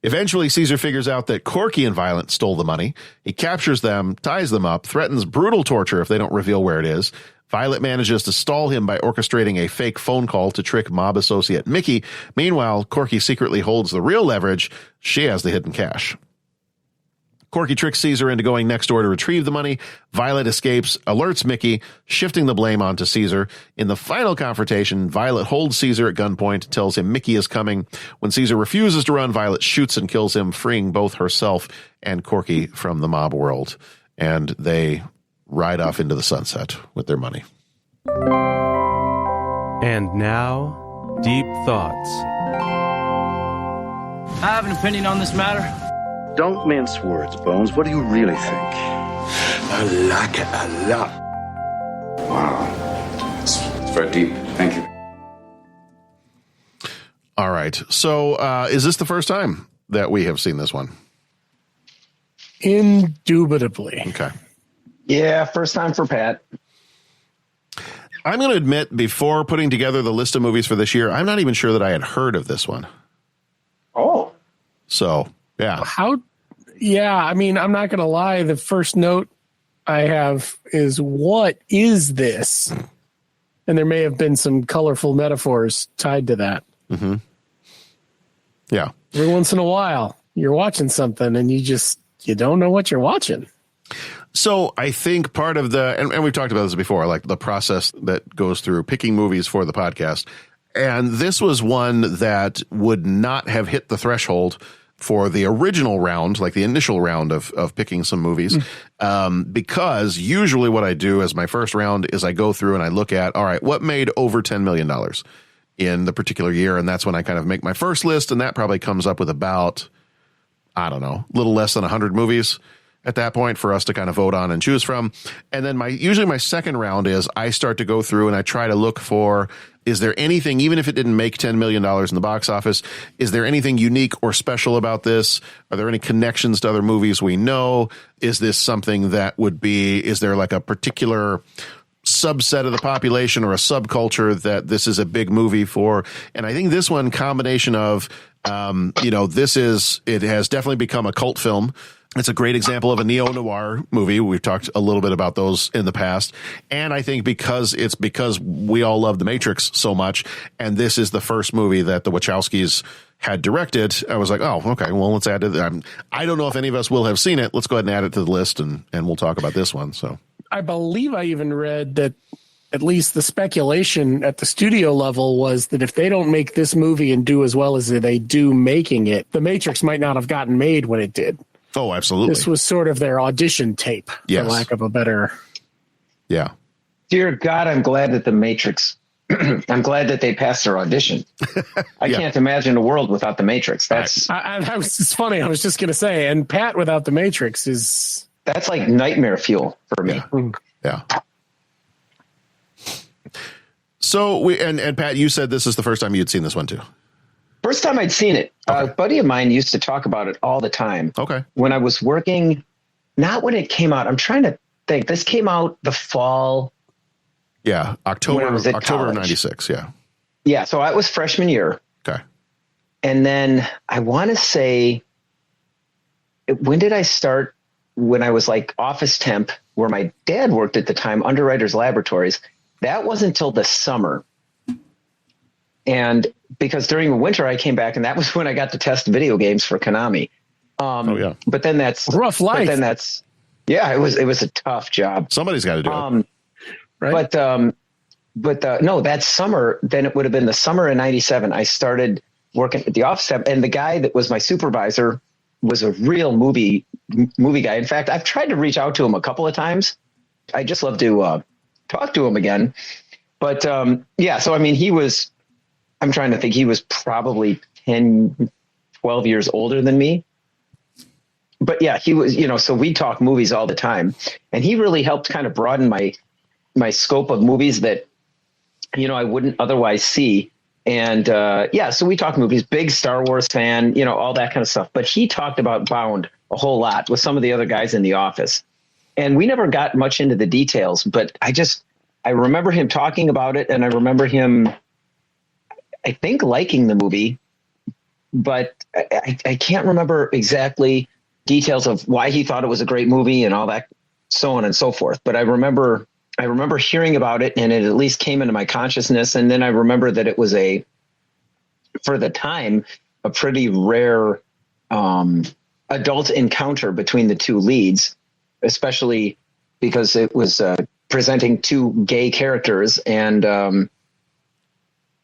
Eventually, Caesar figures out that Corky and Violet stole the money. He captures them, ties them up, threatens brutal torture if they don't reveal where it is. Violet manages to stall him by orchestrating a fake phone call to trick mob associate Mickey. Meanwhile, Corky secretly holds the real leverage. She has the hidden cash. Corky tricks Caesar into going next door to retrieve the money. Violet escapes, alerts Mickey, shifting the blame onto Caesar. In the final confrontation, Violet holds Caesar at gunpoint, tells him Mickey is coming. When Caesar refuses to run, Violet shoots and kills him, freeing both herself and Corky from the mob world. And they ride off into the sunset with their money. And now, Deep Thoughts. I have an opinion on this matter. Don't mince words, Bones. What do you really think? I like it a lot. Wow. It's very deep. Thank you. All right. So is this the first time that we have seen this one? Indubitably. Okay. Yeah, first time for Pat. I'm going to admit, before putting together the list of movies for this year, I'm not even sure that I had heard of this one. Oh. So, yeah. Yeah, I mean, I'm not going to lie. The first note I have is, what is this? And there may have been some colorful metaphors tied to that. Mm-hmm. Yeah. Every once in a while, you're watching something and you don't know what you're watching. So I think part of and we've talked about this before, like the process that goes through picking movies for the podcast. And this was one that would not have hit the threshold for the original round, like the initial round of picking some movies. Because usually what I do as my first round is I go through and I look at, all right, what made over $10 million in the particular year? And that's when I kind of make my first list. And that probably comes up with about, I don't know, a little less than 100 movies at that point for us to kind of vote on and choose from. And then usually my second round is I start to go through and I try to look for, is there anything, even if it didn't make $10 million in the box office, is there anything unique or special about this? Are there any connections to other movies we know? Is this something that would be, is there like a particular subset of the population or a subculture that this is a big movie for? And I think this one, combination of, it has definitely become a cult film. It's a great example of a neo-noir movie. We've talked a little bit about those in the past. And I think because we all love The Matrix so much, and this is the first movie that the Wachowskis had directed, I was like, oh, okay, well, let's add it. I don't know if any of us will have seen it. Let's go ahead and add it to the list, and we'll talk about this one. So I believe I even read that at least the speculation at the studio level was that if they don't make this movie and do as well as they do making it, The Matrix might not have gotten made when it did. Oh, absolutely. This was sort of their audition tape, for lack of a better. Yeah. Dear God, I'm glad that The Matrix, I'm glad that they passed their audition. I can't imagine a world without The Matrix. It's funny. I was just going to say, and Pat without The Matrix is. That's like nightmare fuel for me. Yeah. So and Pat, you said this is the first time you'd seen this one too. First time I'd seen it. Okay. A buddy of mine used to talk about it all the time. Okay. When I was working, not when it came out. I'm trying to think. This came out the fall. Yeah, October of 96. Yeah. Yeah. So I was freshman year. Okay. And then I want to say, when did I start? When I was like office temp, where my dad worked at the time, Underwriters Laboratories. That wasn't until the summer. And because during the winter I came back, and that was when I got to test video games for Konami. But then that's rough life. But then that's, it was a tough job. Somebody's got to do it. Right. But no, that summer, then it would have been the summer of 97. I started working at the office, and the guy that was my supervisor was a real movie guy. In fact, I've tried to reach out to him a couple of times. I just love to talk to him again. But yeah, so I mean, I'm trying to think, he was probably 10, 12 years older than me. But yeah, he was, so we talk movies all the time, and he really helped kind of broaden my scope of movies that, I wouldn't otherwise see. And yeah, so we talk movies, big Star Wars fan, all that kind of stuff. But he talked about Bound a whole lot with some of the other guys in the office. And we never got much into the details, but I remember him talking about it, and I remember him, I think, liking the movie, but I can't remember exactly details of why he thought it was a great movie and all that, so on and so forth. But I remember hearing about it, and it at least came into my consciousness. And then I remember that it was for the time, a pretty rare adult encounter between the two leads, especially because it was presenting two gay characters. And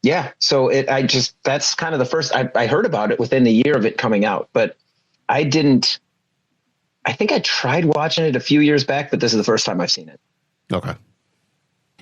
yeah, so that's kind of the first I heard about it within the year of it coming out, but I think I tried watching it a few years back, but this is the first time I've seen it. Okay.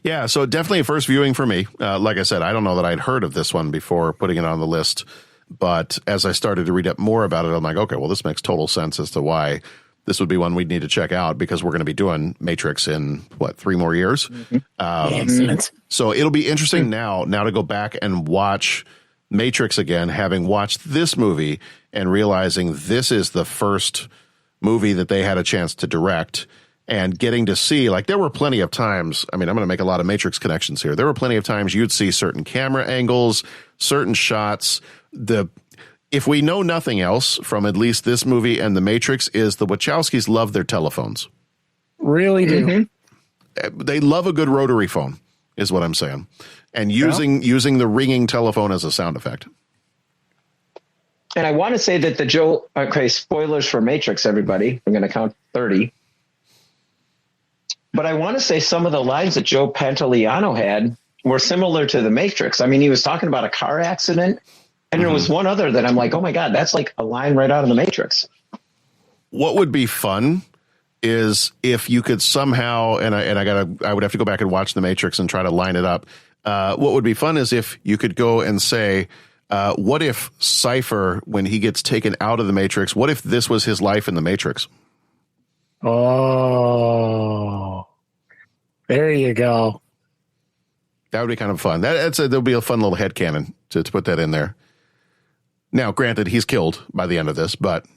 Yeah, so definitely a first viewing for me. Like I said, I don't know that I'd heard of this one before putting it on the list, but as I started to read up more about it, I'm like, okay, well, this makes total sense as to why this would be one we'd need to check out, because we're going to be doing Matrix in 3 more years. Mm-hmm. Excellent. So it'll be interesting now to go back and watch Matrix again, having watched this movie and realizing this is the first movie that they had a chance to direct, and getting to see, like, there were plenty of times, I mean, I'm going to make a lot of Matrix connections here. There were plenty of times you'd see certain camera angles, certain shots. If we know nothing else from at least this movie and The Matrix, is the Wachowskis love their telephones. Really do. Mm-hmm. They love a good rotary phone, is what I'm saying. And using the ringing telephone as a sound effect. And I want to say that spoilers for Matrix, everybody. I'm going to count 30. But I want to say some of the lines that Joe Pantoliano had were similar to The Matrix. I mean, he was talking about a car accident, and there was one other that I'm like, oh my God, that's like a line right out of The Matrix. What would be fun is if you could somehow, I would have to go back and watch The Matrix and try to line it up. What would be fun is if you could go and say, what if Cypher, when he gets taken out of the Matrix, what if this was his life in the Matrix? Oh, there you go. That would be kind of fun. There'll be a fun little headcanon to put that in there. Now, granted, he's killed by the end of this, but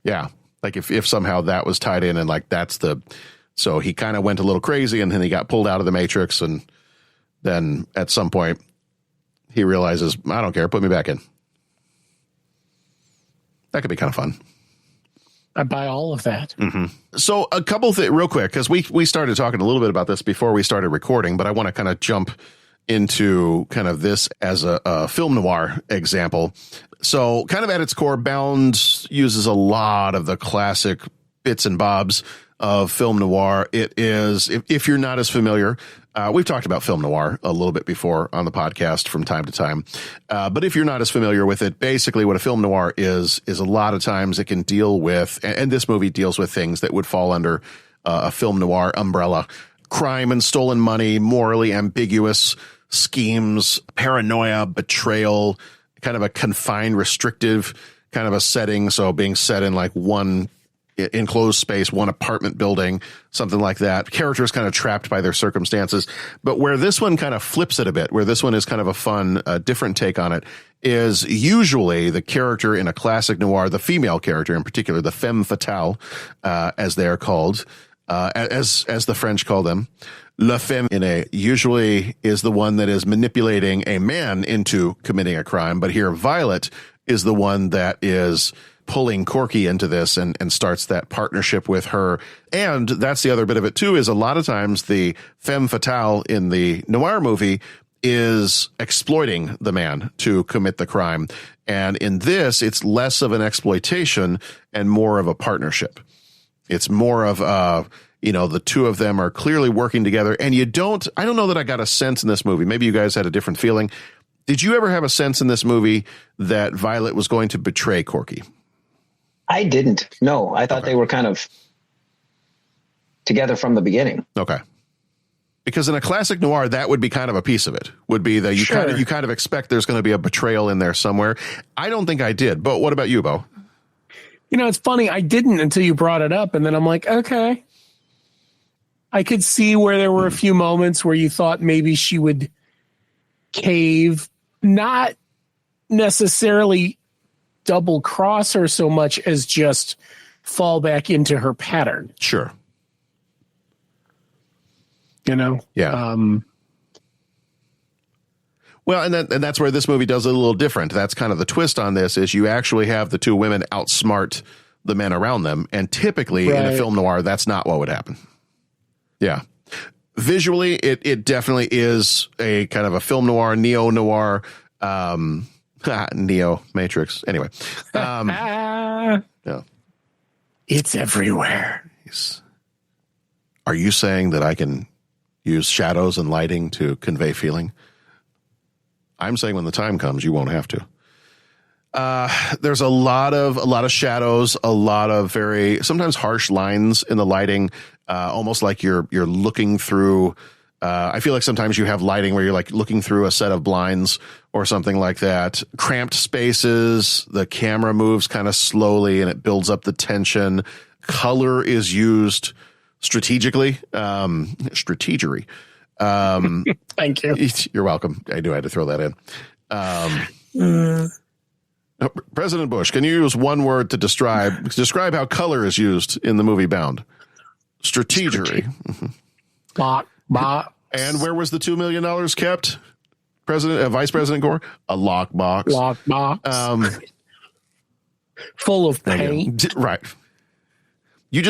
yeah, like if somehow that was tied in, and like so he kind of went a little crazy, and then he got pulled out of the Matrix, and then at some point he realizes, I don't care, put me back in. That could be kind of fun. I buy all of that. Mm-hmm. So a couple things real quick, because we started talking a little bit about this before we started recording, but I want to kind of jump into kind of this as a film noir example. So kind of at its core, Bound uses a lot of the classic bits and bobs of film noir. It is, if you're not as familiar, we've talked about film noir a little bit before on the podcast from time to time. But if you're not as familiar with it, basically what a film noir is a lot of times it can deal with, and this movie deals with things that would fall under a film noir umbrella: crime and stolen money, morally ambiguous schemes, paranoia, betrayal, kind of a confined, restrictive kind of a setting. So being set in like one enclosed space, one apartment building, something like that. Characters kind of trapped by their circumstances. But where this one kind of flips it a bit, where this one is kind of a fun, different take on it, is usually the character in a classic noir, the female character in particular, the femme fatale, as they are called, as the French call them. La femme usually is the one that is manipulating a man into committing a crime. But here, Violet is the one that is pulling Corky into this and starts that partnership with her. And that's the other bit of it too, is a lot of times the femme fatale in the noir movie is exploiting the man to commit the crime. And in this, it's less of an exploitation and more of a partnership. It's more of the two of them are clearly working together. And I don't know that I got a sense in this movie, maybe you guys had a different feeling. Did you ever have a sense in this movie that Violet was going to betray Corky? I didn't. No, I thought they were kind of together from the beginning. Okay. Because in a classic noir, that would be kind of a piece of it. Would be that you kind of expect there's going to be a betrayal in there somewhere. I don't think I did. But what about you, Bo? You know, it's funny. I didn't until you brought it up, and then I'm like, okay. I could see where there were a few moments where you thought maybe she would cave, not necessarily double cross her so much as just fall back into her pattern. Sure. You know? Yeah. Well, and that's where this movie does it a little different. That's kind of the twist on this, is you actually have the two women outsmart the men around them. And typically in a film noir, that's not what would happen. Yeah. Visually, it definitely is a kind of a film noir, neo-noir, Neo Matrix. Anyway. Yeah. It's everywhere. Are you saying that I can use shadows and lighting to convey feeling? I'm saying when the time comes, you won't have to. There's a lot of shadows, a lot of very sometimes harsh lines in the lighting, almost like you're looking through. I feel like sometimes you have lighting where you're like looking through a set of blinds or something like that. Cramped spaces, the camera moves kind of slowly and it builds up the tension. Color is used strategically, strategery. Thank you. You're welcome. I knew I had to throw that in. President Bush, can you use one word to describe how color is used in the movie Bound? Strategery. And where was the $2 million kept? Vice President Gore? A lockbox. Lockbox. Full of paint. Right. You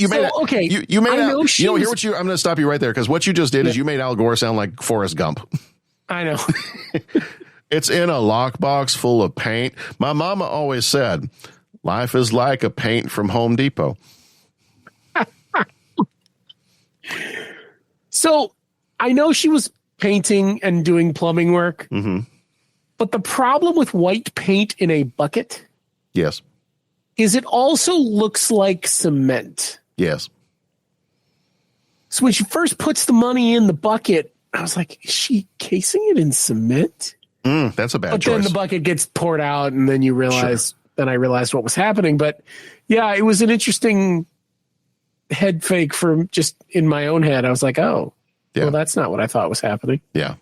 made okay. You made I'm going to stop you right there, because what you just did is you made Al Gore sound like Forrest Gump. I know. It's in a lockbox full of paint. My mama always said, life is like a paint from Home Depot. So I know she was painting and doing plumbing work, but the problem with white paint in a bucket is it also looks like cement. Yes. So when she first puts the money in the bucket, I was like, is she casing it in cement? That's a bad choice. But then the bucket gets poured out, and then you realize, then I realized what was happening. But yeah, it was an interesting head fake for just in my own head. I was like, oh, well, that's not what I thought was happening. Yeah.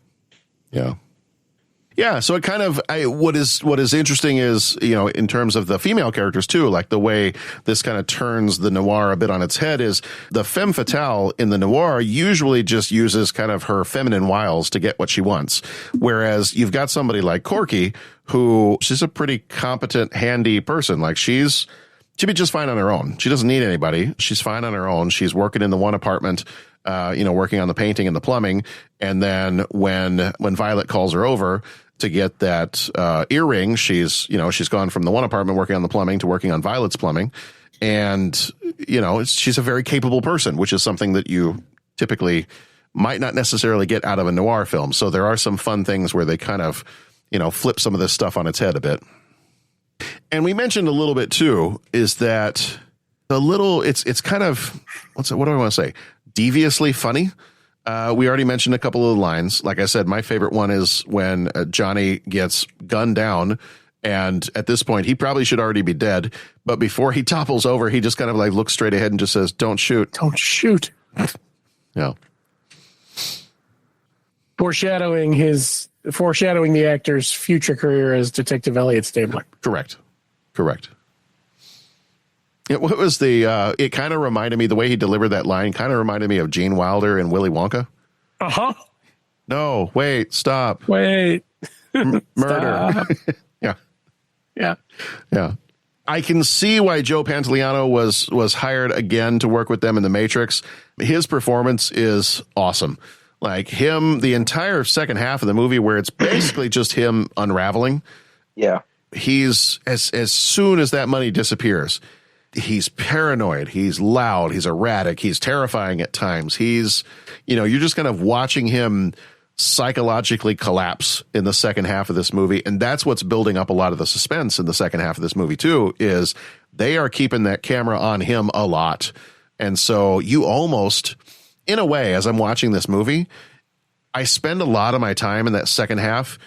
So it kind of, what is interesting is, in terms of the female characters too, like the way this kind of turns the noir a bit on its head, is the femme fatale in the noir usually just uses kind of her feminine wiles to get what she wants. Whereas you've got somebody like Corky, who she's a pretty competent, handy person. Like she'd be just fine on her own. She doesn't need anybody. She's fine on her own. She's working in the one apartment, working on the painting and the plumbing. And then when Violet calls her over to get that earring, she's gone from the one apartment working on the plumbing to working on Violet's plumbing. And, she's a very capable person, which is something that you typically might not necessarily get out of a noir film. So there are some fun things where they kind of, flip some of this stuff on its head a bit. And we mentioned a little bit too, is that it's kind of, what do I want to say? Deviously funny. We already mentioned a couple of the lines. Like I said, my favorite one is when Johnny gets gunned down, and at this point he probably should already be dead, but before he topples over, he just kind of like looks straight ahead and just says, "Don't shoot. Don't shoot." Yeah. Foreshadowing the actor's future career as Detective Elliot Stabler. Correct. What was it kind of reminded me, the way he delivered that line kind of reminded me of Gene Wilder and Willy Wonka. No, wait, stop. Wait. Murder. Yeah. I can see why Joe Pantoliano was hired again to work with them in The Matrix. His performance is awesome. Like him, the entire second half of the movie, where it's basically just him unraveling. Yeah. He's, as soon as that money disappears, he's paranoid, he's loud, he's erratic, he's terrifying at times. He's, you're just kind of watching him psychologically collapse in the second half of this movie. And that's what's building up a lot of the suspense in the second half of this movie too, is they are keeping that camera on him a lot. And so you almost, in a way, as I'm watching this movie, I spend a lot of my time in that second half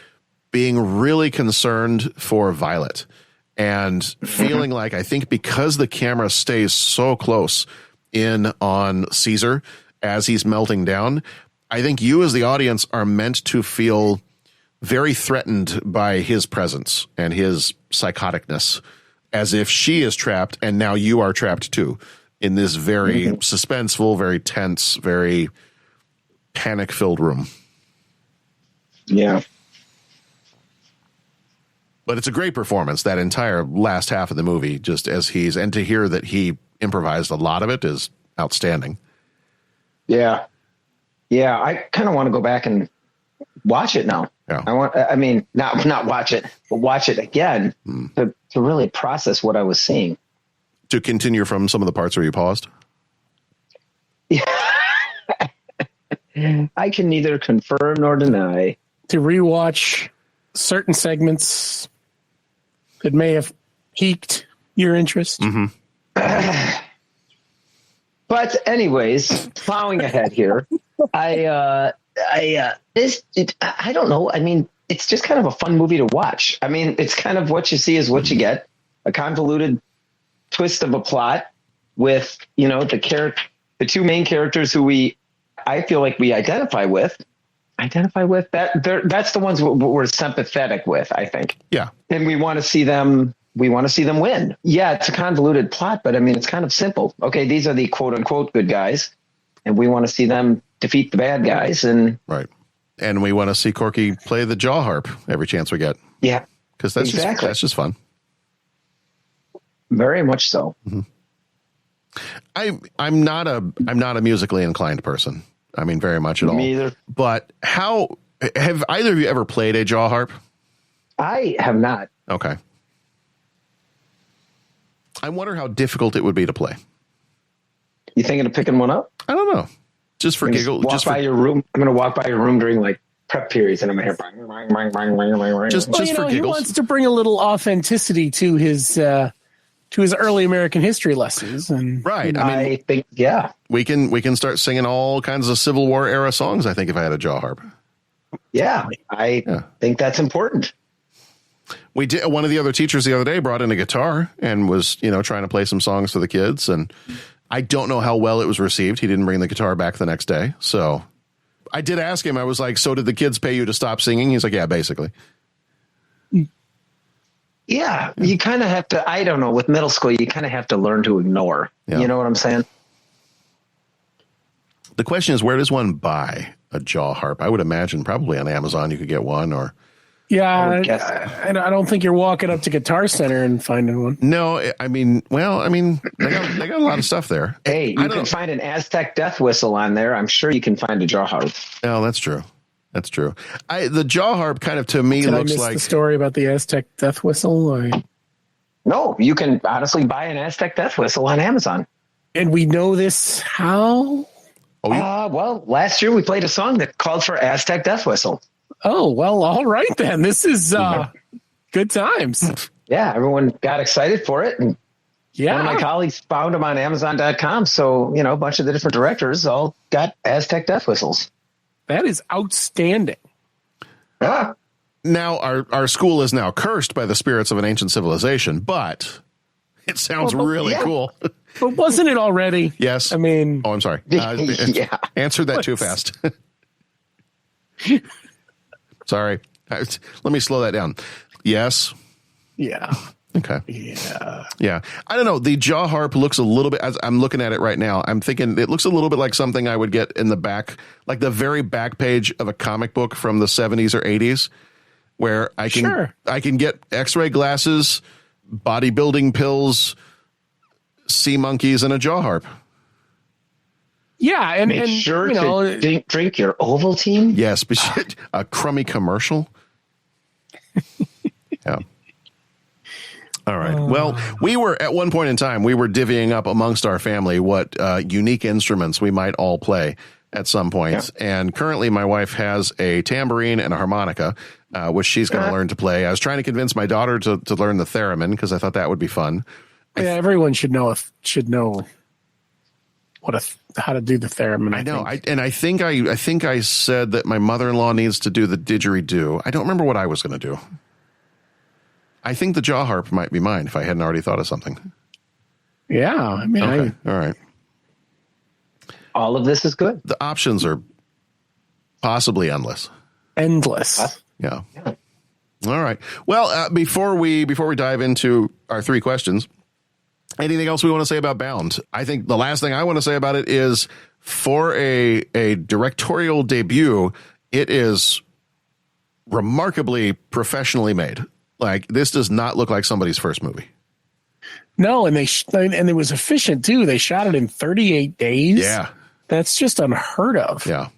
being really concerned for Violet and feeling like, I think because the camera stays so close in on Caesar as he's melting down, I think you as the audience are meant to feel very threatened by his presence and his psychoticness, as if she is trapped and now you are trapped too in this very suspenseful, very tense, very panic-filled room. Yeah. But it's a great performance, that entire last half of the movie, just as and to hear that he improvised a lot of it is outstanding. Yeah. Yeah. I kind of want to go back and watch it now. Yeah. Not watch it, but watch it again to really process what I was seeing. To continue from some of the parts where you paused? Yeah. I can neither confirm nor deny. To rewatch certain segments that may have piqued your interest. But anyways, plowing ahead here, I don't know. I mean, it's just kind of a fun movie to watch. I mean, it's kind of what you see is what you get. A convoluted twist of a plot with, the two main characters who I feel like we identify with that. That's the ones we're sympathetic with, I think. Yeah. And we want to see them win. Yeah, it's a convoluted plot, but I mean, it's kind of simple. Okay, these are the quote unquote good guys, and we want to see them defeat the bad guys. And right. And we want to see Corky play the jaw harp every chance we get. Yeah. Because that's just fun. Very much so. I'm not a musically inclined person. I mean, very much at all. Me either. But have either of you ever played a jaw harp? I have not. Okay. I wonder how difficult it would be to play. You thinking of picking one up? I don't know. Just for giggles. Walk by your room. I'm going to walk by your room during like prep periods, and I'm going to hear just for giggles. He wants to bring a little authenticity to his early American history lessons, and right. I think we can start singing all kinds of Civil War era songs. I think if I had a jaw harp. Yeah, I think that's important. We did. One of the other teachers the other day brought in a guitar and was trying to play some songs for the kids, and I don't know how well it was received. He didn't bring the guitar back the next day, so I did ask him. I was like, "So did the kids pay you to stop singing?" He's like, "Yeah, basically." Yeah, you kind of have to, I don't know, with middle school, you kind of have to learn to ignore. Yeah. You know what I'm saying? The question is, where does one buy a jaw harp? I would imagine probably on Amazon you could get one, or... Yeah, I don't think you're walking up to Guitar Center and finding one. No, they got a lot of stuff there. Hey, you can find an Aztec death whistle on there. I'm sure you can find a jaw harp. Oh, that's true. That's true. The jaw harp kind of to me looks like the story about the Aztec death whistle. No, you can honestly buy an Aztec death whistle on Amazon. And we know this how? Well, last year we played a song that called for Aztec death whistle. Oh, well, all right then. This is good times. Yeah, everyone got excited for it. And one of my colleagues found them on Amazon.com. So, a bunch of the different directors all got Aztec death whistles. That is outstanding. Now, our school is now cursed by the spirits of an ancient civilization, but it sounds really cool. But wasn't it already? Yes. I mean... Oh, I'm sorry. Answered that too fast. Sorry. Let me slow that down. Yes. Yeah. Okay. Yeah. I don't know. The jaw harp looks a little bit, as I'm looking at it right now, I'm thinking it looks a little bit like something I would get in the back, like the very back page of a comic book from the 70s or 80s, where I can get x-ray glasses, bodybuilding pills, sea monkeys, and a jaw harp. Yeah. And make sure to drink your Ovaltine. Yes. But a crummy commercial. Yeah. All right. Well, we were at one point in time, we were divvying up amongst our family what unique instruments we might all play at some point. Yeah. And currently my wife has a tambourine and a harmonica, which she's going to learn to play. I was trying to convince my daughter to learn the theremin because I thought that would be fun. Yeah, everyone should know how to do the theremin. I know. I think I said that my mother-in-law needs to do the didgeridoo. I don't remember what I was going to do. I think the jaw harp might be mine if I hadn't already thought of something. Yeah, I mean, okay. All right. All of this is good. The options are possibly endless. Yeah. All right. Well, before we dive into our 3 questions, anything else we want to say about Bound? I think the last thing I want to say about it is, for a directorial debut, it is remarkably professionally made. Like, this does not look like somebody's first movie. No, and it was efficient too. They shot it in 38 days. Yeah. That's just unheard of. Yeah.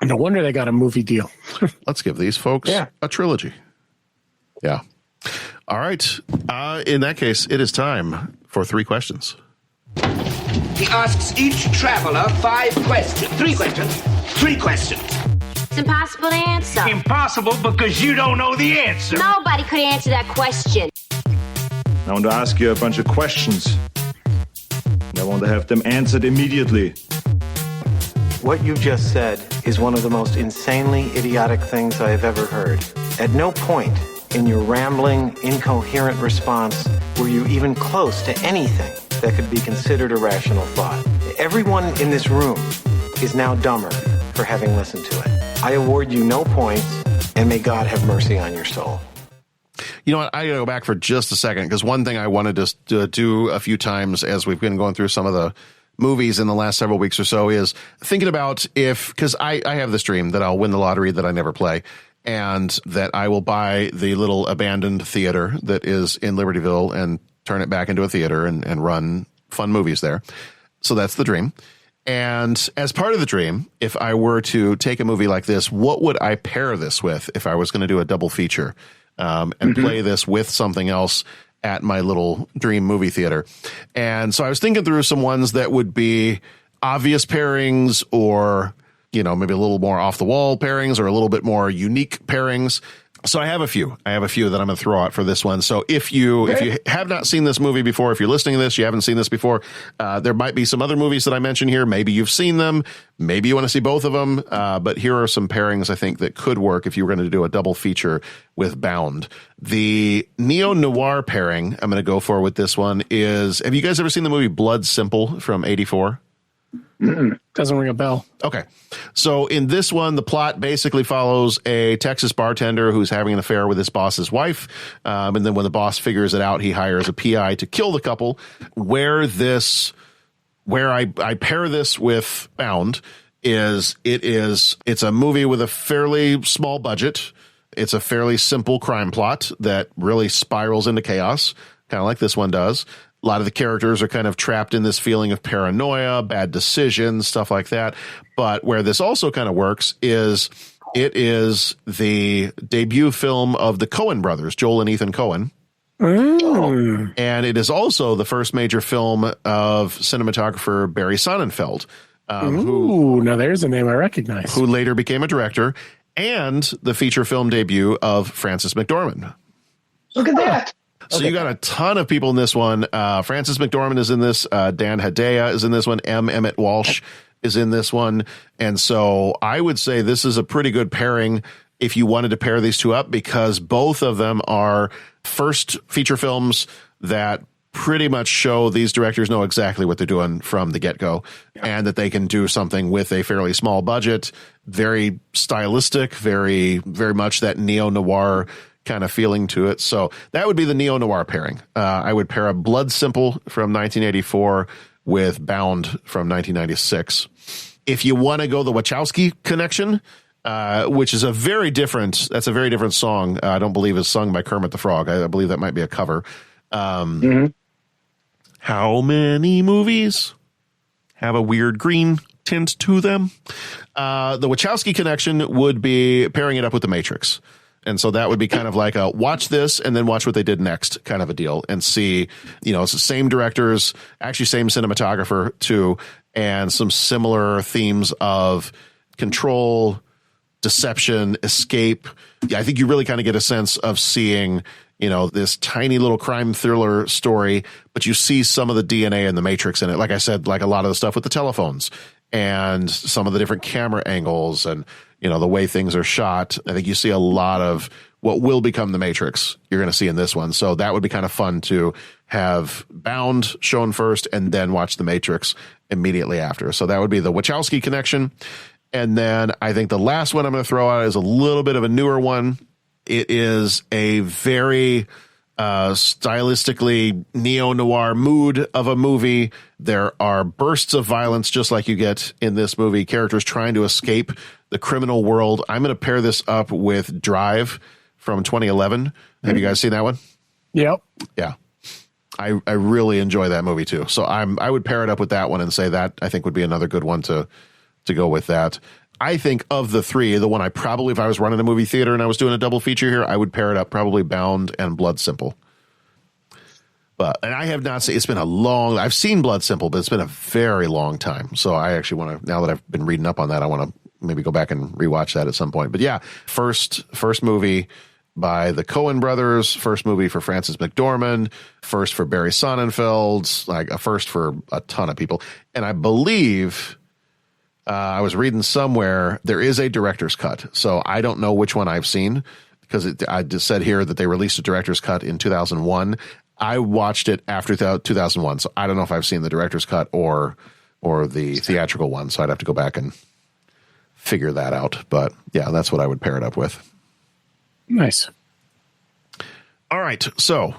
No wonder they got a movie deal. Let's give these folks a trilogy. Yeah. All right. In that case, it is time for 3 questions. He asks each traveler 5 questions. 3 questions. 3 questions. It's impossible to answer. Impossible because you don't know the answer. Nobody could answer that question. I want to ask you a bunch of questions. I want to have them answered immediately. What you just said is one of the most insanely idiotic things I have ever heard. At no point in your rambling, incoherent response were you even close to anything that could be considered a rational thought. Everyone in this room is now dumber for having listened to it. I award you no points, and may God have mercy on your soul. You know what? I got to go back for just a second, because one thing I wanted to do a few times as we've been going through some of the movies in the last several weeks or so is thinking about because I have this dream that I'll win the lottery that I never play, and that I will buy the little abandoned theater that is in Libertyville and turn it back into a theater and run fun movies there. So that's the dream. And as part of the dream, if I were to take a movie like this, what would I pair this with if I was going to do a double feature? And play this with something else at my little dream movie theater. And so I was thinking through some ones that would be obvious pairings, or, maybe a little more off the wall pairings, or a little bit more unique pairings. So I have a few that I'm going to throw out for this one. So if you have not seen this movie before, if you're listening to this, you haven't seen this before, there might be some other movies that I mentioned here. Maybe you've seen them. Maybe you want to see both of them. But here are some pairings I think that could work if you were going to do a double feature with Bound. The neo-noir pairing I'm going to go for with this one is, have you guys ever seen the movie Blood Simple from 1984? Doesn't ring a bell. Okay. So in this one, the plot basically follows a Texas bartender who's having an affair with his boss's wife. And then when the boss figures it out, he hires a PI to kill the couple. Where I pair this with Bound is it's a movie with a fairly small budget. It's a fairly simple crime plot that really spirals into chaos, kind of like this one does. A lot of the characters are kind of trapped in this feeling of paranoia, bad decisions, stuff like that. But where this also kind of works is it is the debut film of the Coen brothers, Joel and Ethan Coen. And it is also the first major film of cinematographer Barry Sonnenfeld. Now there's a name I recognize. Who later became a director, and the feature film debut of Frances McDormand. Look at that. So you got a ton of people in this one. Frances McDormand is in this. Dan Hedaya is in this one. Emmett Walsh is in this one. And so I would say this is a pretty good pairing if you wanted to pair these two up, because both of them are first feature films that pretty much show these directors know exactly what they're doing from the get-go, and that they can do something with a fairly small budget, very stylistic, very, very much that neo-noir kind of feeling to it. So that would be the neo-noir pairing. I would pair a Blood Simple from 1984 with Bound from 1996. If you want to go the Wachowski connection, which is a very different song. I don't believe is sung by Kermit the Frog. I believe that might be a cover. How many movies have a weird green tint to them? The Wachowski connection would be pairing it up with The Matrix. And so that would be kind of like a watch this and then watch what they did next kind of a deal and see, it's the same directors, actually same cinematographer too, and some similar themes of control, deception, escape. Yeah, I think you really kind of get a sense of seeing, this tiny little crime thriller story, but you see some of the DNA and the Matrix in it. Like I said, like a lot of the stuff with the telephones and some of the different camera angles and, the way things are shot. I think you see a lot of what will become the Matrix you're going to see in this one. So that would be kind of fun to have Bound shown first and then watch the Matrix immediately after. So that would be the Wachowski connection. And then I think the last one I'm going to throw out is a little bit of a newer one. It is a very stylistically neo-noir mood of a movie. There are bursts of violence just like you get in this movie, characters trying to escape the criminal world. I'm going to pair this up with Drive from 2011. Have you guys seen that one? Yep. Yeah. I really enjoy that movie too. So I would pair it up with that one and say that I think would be another good one to go with that. I think of the three, the one I probably, if I was running a movie theater and I was doing a double feature here, I would pair it up probably Bound and Blood Simple. And I have not seen, I've seen Blood Simple, but it's been a very long time. So I actually want to, now that I've been reading up on that, I want to maybe go back and rewatch that at some point. But yeah, first movie by the Coen brothers, first movie for Frances McDormand, first for Barry Sonnenfeld, like a first for a ton of people. And I believe, I was reading somewhere, there is a director's cut. So I don't know which one I've seen because I just said here that they released a director's cut in 2001. I watched it after 2001. So I don't know if I've seen the director's cut or the theatrical one. So I'd have to go back and figure that out. But yeah, that's what I would pair it up with. Nice. All right. So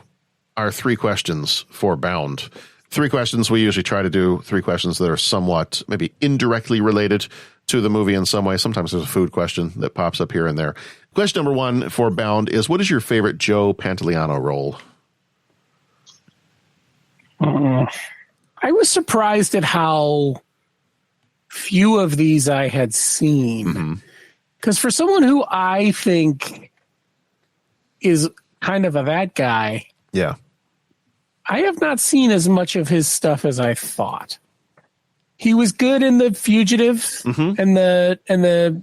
our 3 questions for Bound. 3 questions. We usually try to do 3 questions that are somewhat maybe indirectly related to the movie in some way. Sometimes there's a food question that pops up here and there. Question number 1 for Bound is, what is your favorite Joe Pantoliano role? I was surprised at how few of these I had seen. Because for someone who I think is kind of that guy, yeah, I have not seen as much of his stuff as I thought. He was good in The Fugitive and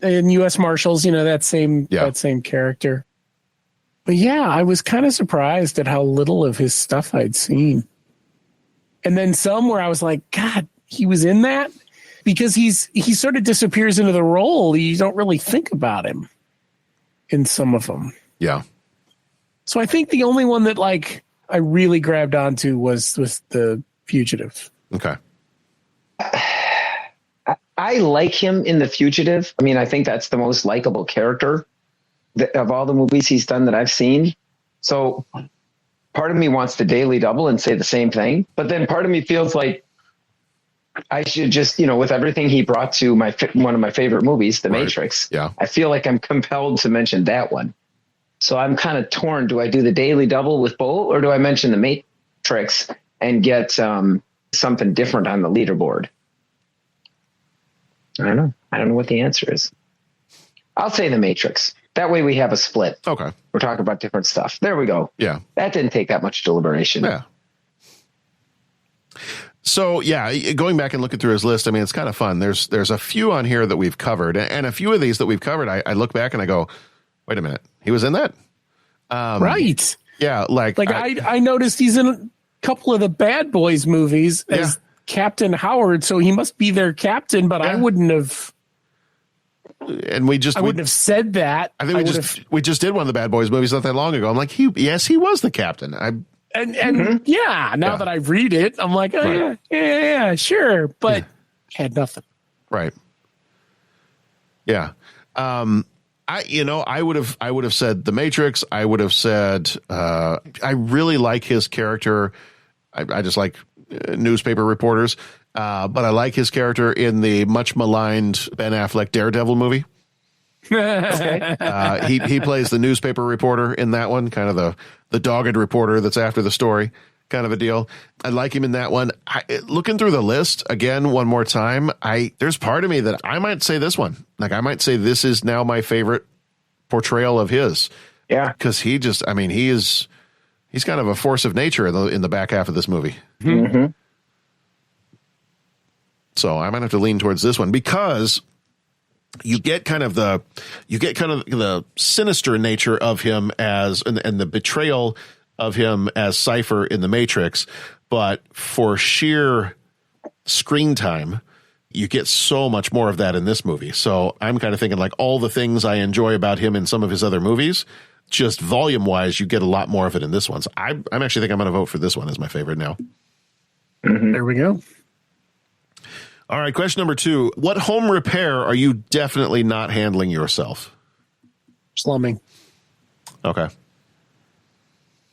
in U.S. Marshals, that same character. But yeah, I was kind of surprised at how little of his stuff I'd seen. And then some where I was like, God, he was in that? Because he sort of disappears into the role. You don't really think about him in some of them. Yeah. So I think the only one that I really grabbed onto was The Fugitive. Okay. I like him in The Fugitive. I mean, I think that's the most likable character of all the movies he's done that I've seen. So part of me wants to daily double and say the same thing. But then part of me feels like I should just, with everything he brought to one of my favorite movies, The Matrix, I feel like I'm compelled to mention that one. So I'm kind of torn. Do I do the daily double with both, or do I mention The Matrix and get something different on the leaderboard? I don't know. I don't know what the answer is. I'll say The Matrix. That way we have a split. Okay. We're talking about different stuff. There we go. Yeah. That didn't take that much deliberation. Yeah. So, yeah, going back and looking through his list, I mean, it's kind of fun. There's a few on here that we've covered, and a few of these that we've covered, I look back and I go, wait a minute, he was in that? Right. Yeah, I noticed he's in a couple of the Bad Boys movies as Captain Howard, so he must be their captain, but I wouldn't have... And we wouldn't have said that. I think we just did one of the Bad Boys movies not that long ago. I'm like, he was the captain. Now that I read it, I'm like, yeah, sure, but had nothing. Right. Yeah. I would have said The Matrix. I would have said I really like his character. I just like newspaper reporters. But I like his character in the much maligned Ben Affleck Daredevil movie. He plays the newspaper reporter in that one, kind of the dogged reporter that's after the story kind of a deal. I like him in that one. Looking through the list again one more time, there's part of me that I might say this one. Like I might say this is now my favorite portrayal of his. Yeah. Because he's kind of a force of nature in the back half of this movie. Mm-hmm. So I might have to lean towards this one because you get kind of the sinister nature of him and the betrayal of him as Cypher in the Matrix, but for sheer screen time, you get so much more of that in this movie. So I'm kind of thinking like all the things I enjoy about him in some of his other movies, just volume wise, you get a lot more of it in this one. So I'm actually think I'm going to vote for this one as my favorite now. Mm-hmm. There we go. All right. Question number 2. What home repair are you definitely not handling yourself? Plumbing. Okay.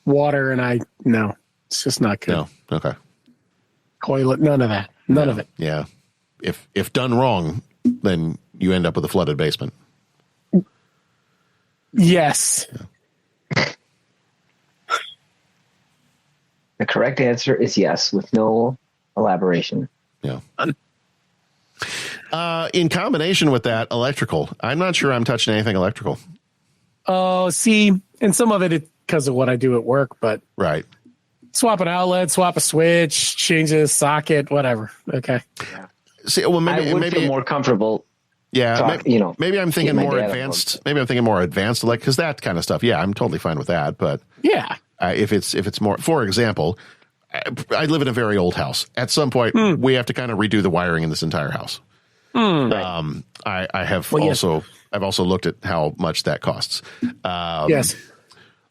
Water no, it's just not good. No. Okay. Toilet, none of that. None of it. Yeah. If done wrong, then you end up with a flooded basement. Yes. Yeah. The correct answer is yes, with no elaboration. Yeah. In combination with that, electrical. I'm not sure I'm touching anything electrical. Oh, see, and some of it because of what I do at work, but right. Swap an outlet, swap a switch, change a socket, whatever. Okay. Yeah. See, well, maybe feel more comfortable. Yeah, maybe I'm thinking more advanced. Maybe I'm thinking more advanced, like because that kind of stuff. Yeah, I'm totally fine with that. But yeah, if it's more, for example, I live in a very old house. At some point, we have to kind of redo the wiring in this entire house. Right. I've also looked at how much that costs. Yes.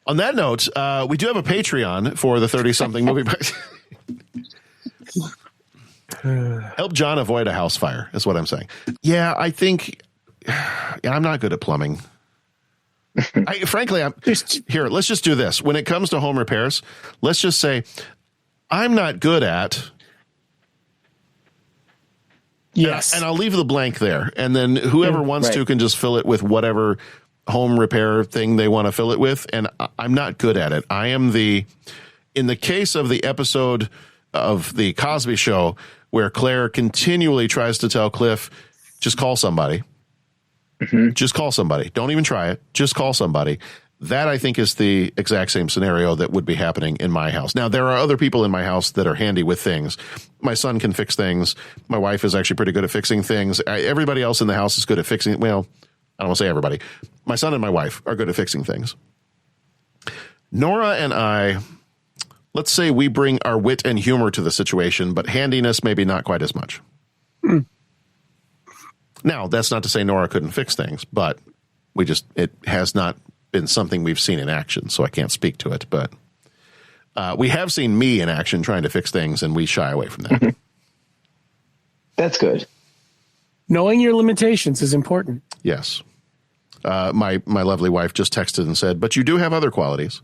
On that note, we do have a Patreon for the 30-something movie. Help John avoid a house fire is what I'm saying. Yeah, I think I'm not good at plumbing. Frankly, let's just do this. When it comes to home repairs, let's just say I'm not good at. Yes. And I'll leave the blank there. And then whoever wants to can just fill it with whatever home repair thing they want to fill it with. And I'm not good at it. I am in the case of the episode of the Cosby Show where Claire continually tries to tell Cliff, just call somebody. Mm-hmm. Just call somebody. Don't even try it. Just call somebody. That, I think, is the exact same scenario that would be happening in my house. Now, there are other people in my house that are handy with things. My son can fix things. My wife is actually pretty good at fixing things. Everybody else in the house is good at fixing. Well, I don't want to say everybody. My son and my wife are good at fixing things. Nora and I, let's say we bring our wit and humor to the situation, but handiness maybe not quite as much. Now, that's not to say Nora couldn't fix things, but it has not been something we've seen in action, so I can't speak to it. But we have seen me in action trying to fix things, and we shy away from that. That's good. Knowing your limitations is important. Yes. My lovely wife just texted and said, but you do have other qualities.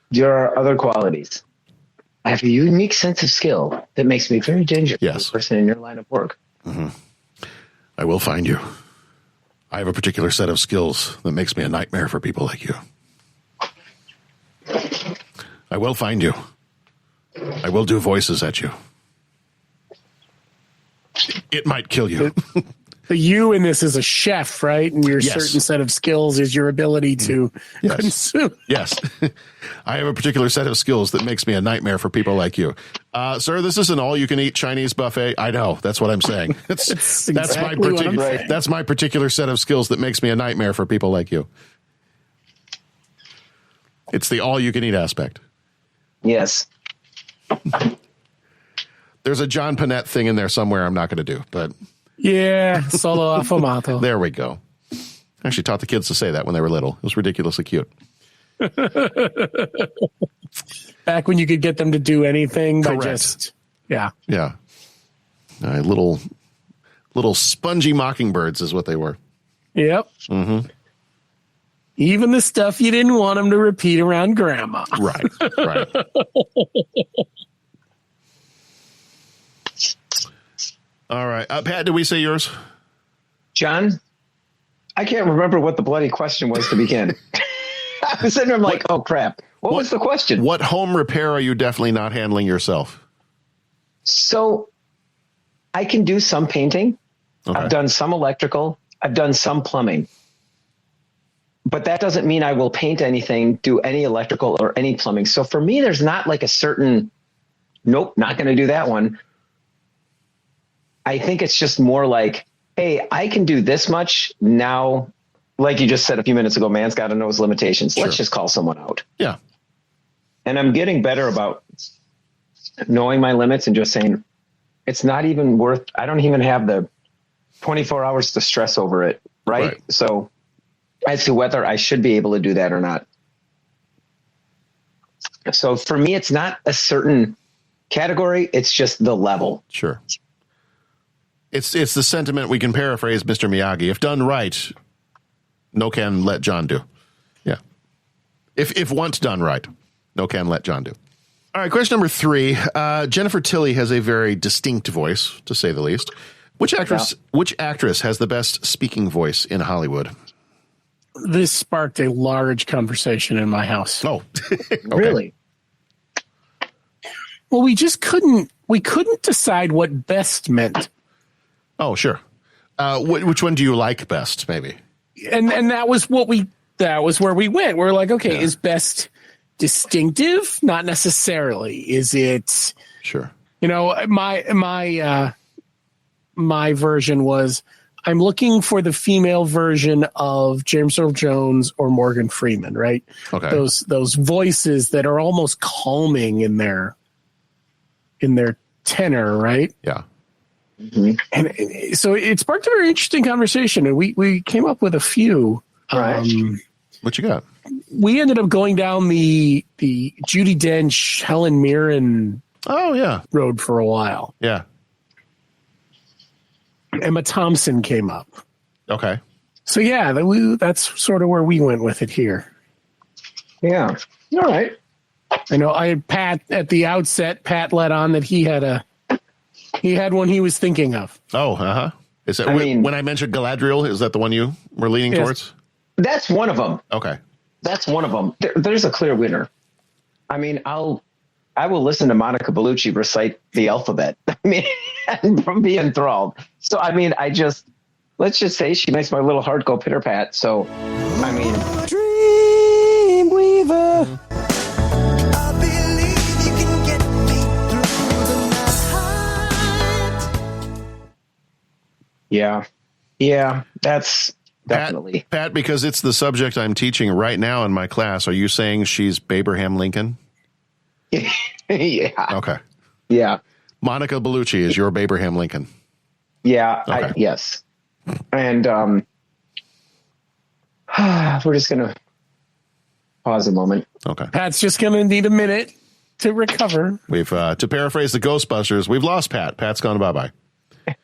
There are other qualities. I have a unique sense of skill that makes me very dangerous to the person in your line of work. Mm-hmm. I will find you. I have a particular set of skills that makes me a nightmare for people like you. I will find you. I will do voices at you. It might kill you. The you in this is a chef, right? And your certain set of skills is your ability to consume. Yes. I have a particular set of skills that makes me a nightmare for people like you. Sir, this is an all-you-can-eat Chinese buffet. I know. That's what I'm saying. That's my particular set of skills that makes me a nightmare for people like you. It's the all-you-can-eat aspect. Yes. There's a John Panette thing in there somewhere I'm not going to do, but... Yeah, solo affumato. There we go. I actually taught the kids to say that when they were little. It was ridiculously cute. Back when you could get them to do anything by Correct. Yeah. Little spongy mockingbirds is what they were. Yep. Mm-hmm. Even the stuff you didn't want them to repeat around grandma. Right. All right. Pat, did we say yours? John, I can't remember what the bloody question was to begin. I was sitting there like, oh, crap. What was the question? What home repair are you definitely not handling yourself? So I can do some painting. Okay. I've done some electrical. I've done some plumbing. but that doesn't mean I will paint anything, do any electrical or any plumbing. So for me, there's not like a certain, nope, not going to do that one. I think it's just more like, hey, I can do this much now. Like you just said a few minutes ago, man's got to know his limitations. Sure. Let's just call someone out. Yeah. And I'm getting better about knowing my limits and just saying, it's not even worth, I don't even have the 24 hours to stress over it. Right. So as to whether I should be able to do that or not. So for me, it's not a certain category. It's just the level. Sure. It's the sentiment we can paraphrase Mr. Miyagi. If done right, no can let John do. Yeah. If once done right, no can let John do. All right. Question number 3. Jennifer Tilly has a very distinct voice, to say the least. Which actress has the best speaking voice in Hollywood? This sparked a large conversation in my house. Oh, okay. Really? Well, we couldn't decide what best meant. Oh, sure. Which one do you like best, maybe? And that was where we went. We're like, okay, is best distinctive? Not necessarily. Is it? Sure. You know, my version was, I'm looking for the female version of James Earl Jones or Morgan Freeman, right? Okay. Those voices that are almost calming in their tenor, right? Yeah. Mm-hmm. And so it sparked a very interesting conversation, and we came up with a few. Right. What you got? We ended up going down the Judi Dench, Helen Mirren road for a while. Yeah. Emma Thompson came up. Okay. So yeah, that's sort of where we went with it here. Yeah. All right. I know I had Pat at the outset. Pat let on that he had one he was thinking of. Oh, Is that when I mentioned Galadriel? Is that the one you were leaning towards? That's one of them. Okay. That's one of them. There's a clear winner. I mean, I will listen to Monica Bellucci recite the alphabet. I mean, and be enthralled. So, I mean, let's just say she makes my little heart go pitter pat. So, I mean, Dreamweaver. Yeah, that's definitely. Pat, because it's the subject I'm teaching right now in my class, are you saying she's Abraham Lincoln? Yeah. Okay. Yeah. Monica Bellucci is your Abraham Lincoln. Yeah. Okay. Yes. And we're just going to pause a moment. Okay. Pat's just going to need a minute to recover. We've, to paraphrase the Ghostbusters, we've lost Pat. Pat's gone bye-bye.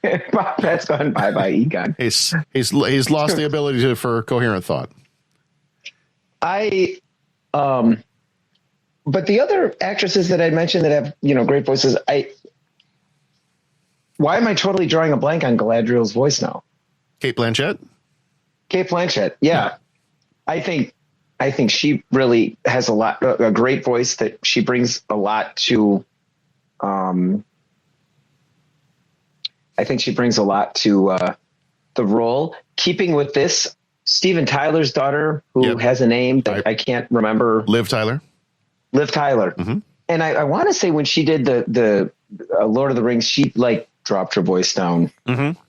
Pat's gone bye-bye. Egon. He's lost the ability for coherent thought. But the other actresses that I mentioned that have, great voices, why am I totally drawing a blank on Galadriel's voice now? Cate Blanchett? Cate Blanchett. Yeah. I think she really has a great voice that she brings a lot to, I think she brings a lot to the role. Keeping with this, Steven Tyler's daughter, who has a name that I can't remember. Liv Tyler. Mm-hmm. And I want to say when she did the Lord of the Rings, she dropped her voice down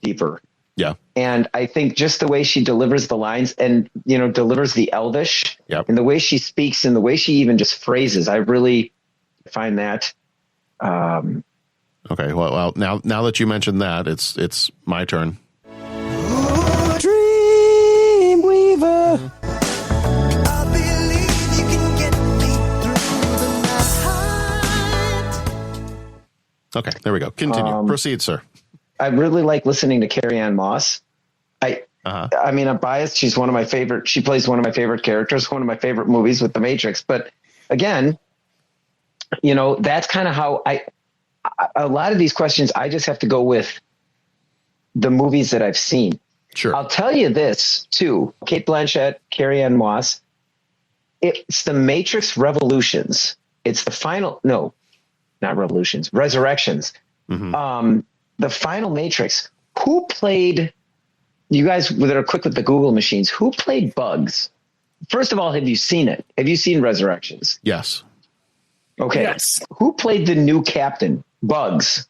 deeper. Yeah. And I think just the way she delivers the lines and, delivers the Elvish and the way she speaks and the way she even just phrases, I really find that. Okay. Well, now that you mentioned that, it's my turn. Dreamweaver. Okay, there we go. Continue. Proceed, sir. I really like listening to Carrie-Anne Moss. I mean, I'm biased. She's one of my favorite. She plays one of my favorite characters, one of my favorite movies with The Matrix. But again, that's kind of how a lot of these questions, I just have to go with the movies that I've seen. Sure. I'll tell you this too. Cate Blanchett, Carrie-Anne Moss. It's The Matrix Revolutions. It's the final, no, not Revolutions, Resurrections. Mm-hmm. The final Matrix. Who played, you guys that are quick with the Google machines, who played Bugs? first of all, have you seen it? Have you seen Resurrections? Yes. Okay. Yes. Who played the new captain? Bugs.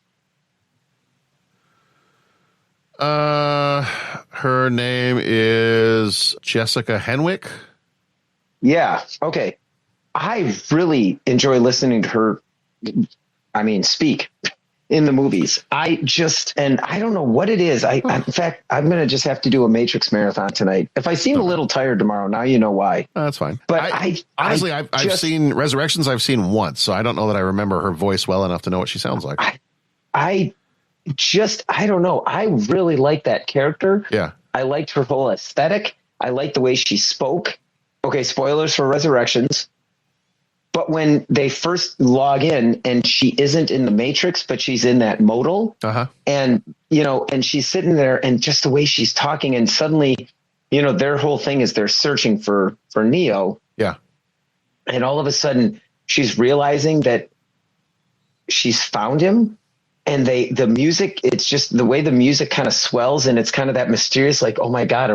Her name is Jessica Henwick. Yeah. Okay. I really enjoy listening to her. Speak in the movies. I don't know what it is. In fact, I'm going to just have to do a Matrix marathon tonight. If I seem a little tired tomorrow, now you know why. That's fine. But I've seen Resurrections. I've seen once, so I don't know that I remember her voice well enough to know what she sounds like. I don't know. I really like that character. Yeah. I liked her whole aesthetic. I liked the way she spoke. Okay, spoilers for Resurrections. But when they first log in and she isn't in the Matrix, but she's in that modal, and she's sitting there, and just the way she's talking, and suddenly, their whole thing is they're searching for Neo. Yeah. And all of a sudden she's realizing that she's found him, and the music, it's just the way the music kind of swells, and it's kind of that mysterious, like, oh my God,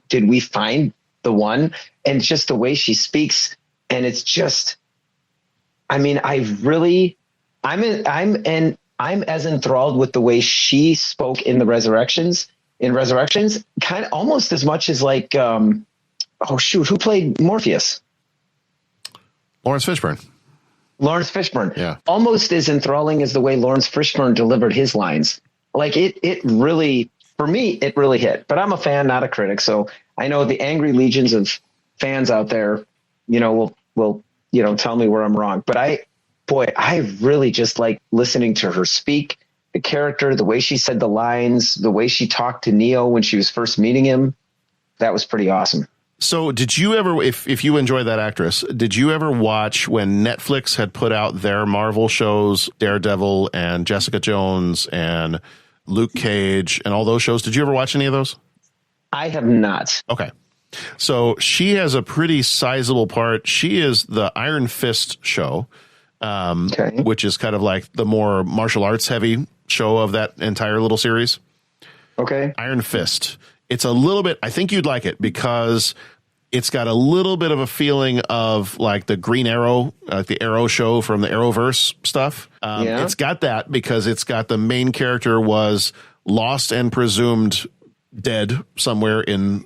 did we find the one? And just the way she speaks. And it's just, I'm as enthralled with the way she spoke in Resurrections, kind of almost as much as like, who played Morpheus? Lawrence Fishburne. Yeah. Almost as enthralling as the way Lawrence Fishburne delivered his lines. Like it really, for me, it really hit. But I'm a fan, not a critic. So I know the angry legions of fans out there, will tell me where I'm wrong. But I really just like listening to her speak, the character, the way she said the lines, the way she talked to Neo when she was first meeting him. That was pretty awesome. So did you ever, if you enjoy that actress, did you ever watch when Netflix had put out their Marvel shows, Daredevil and Jessica Jones and Luke Cage and all those shows? Did you ever watch any of those? I have not. Okay. So she has a pretty sizable part. She is the Iron Fist show, which is kind of like the more martial arts heavy show of that entire little series. Okay. Iron Fist. It's a little bit, I think you'd like it because it's got a little bit of a feeling of like the Green Arrow, the Arrow show from the Arrowverse stuff. It's got that because it's got the main character was lost and presumed dead somewhere in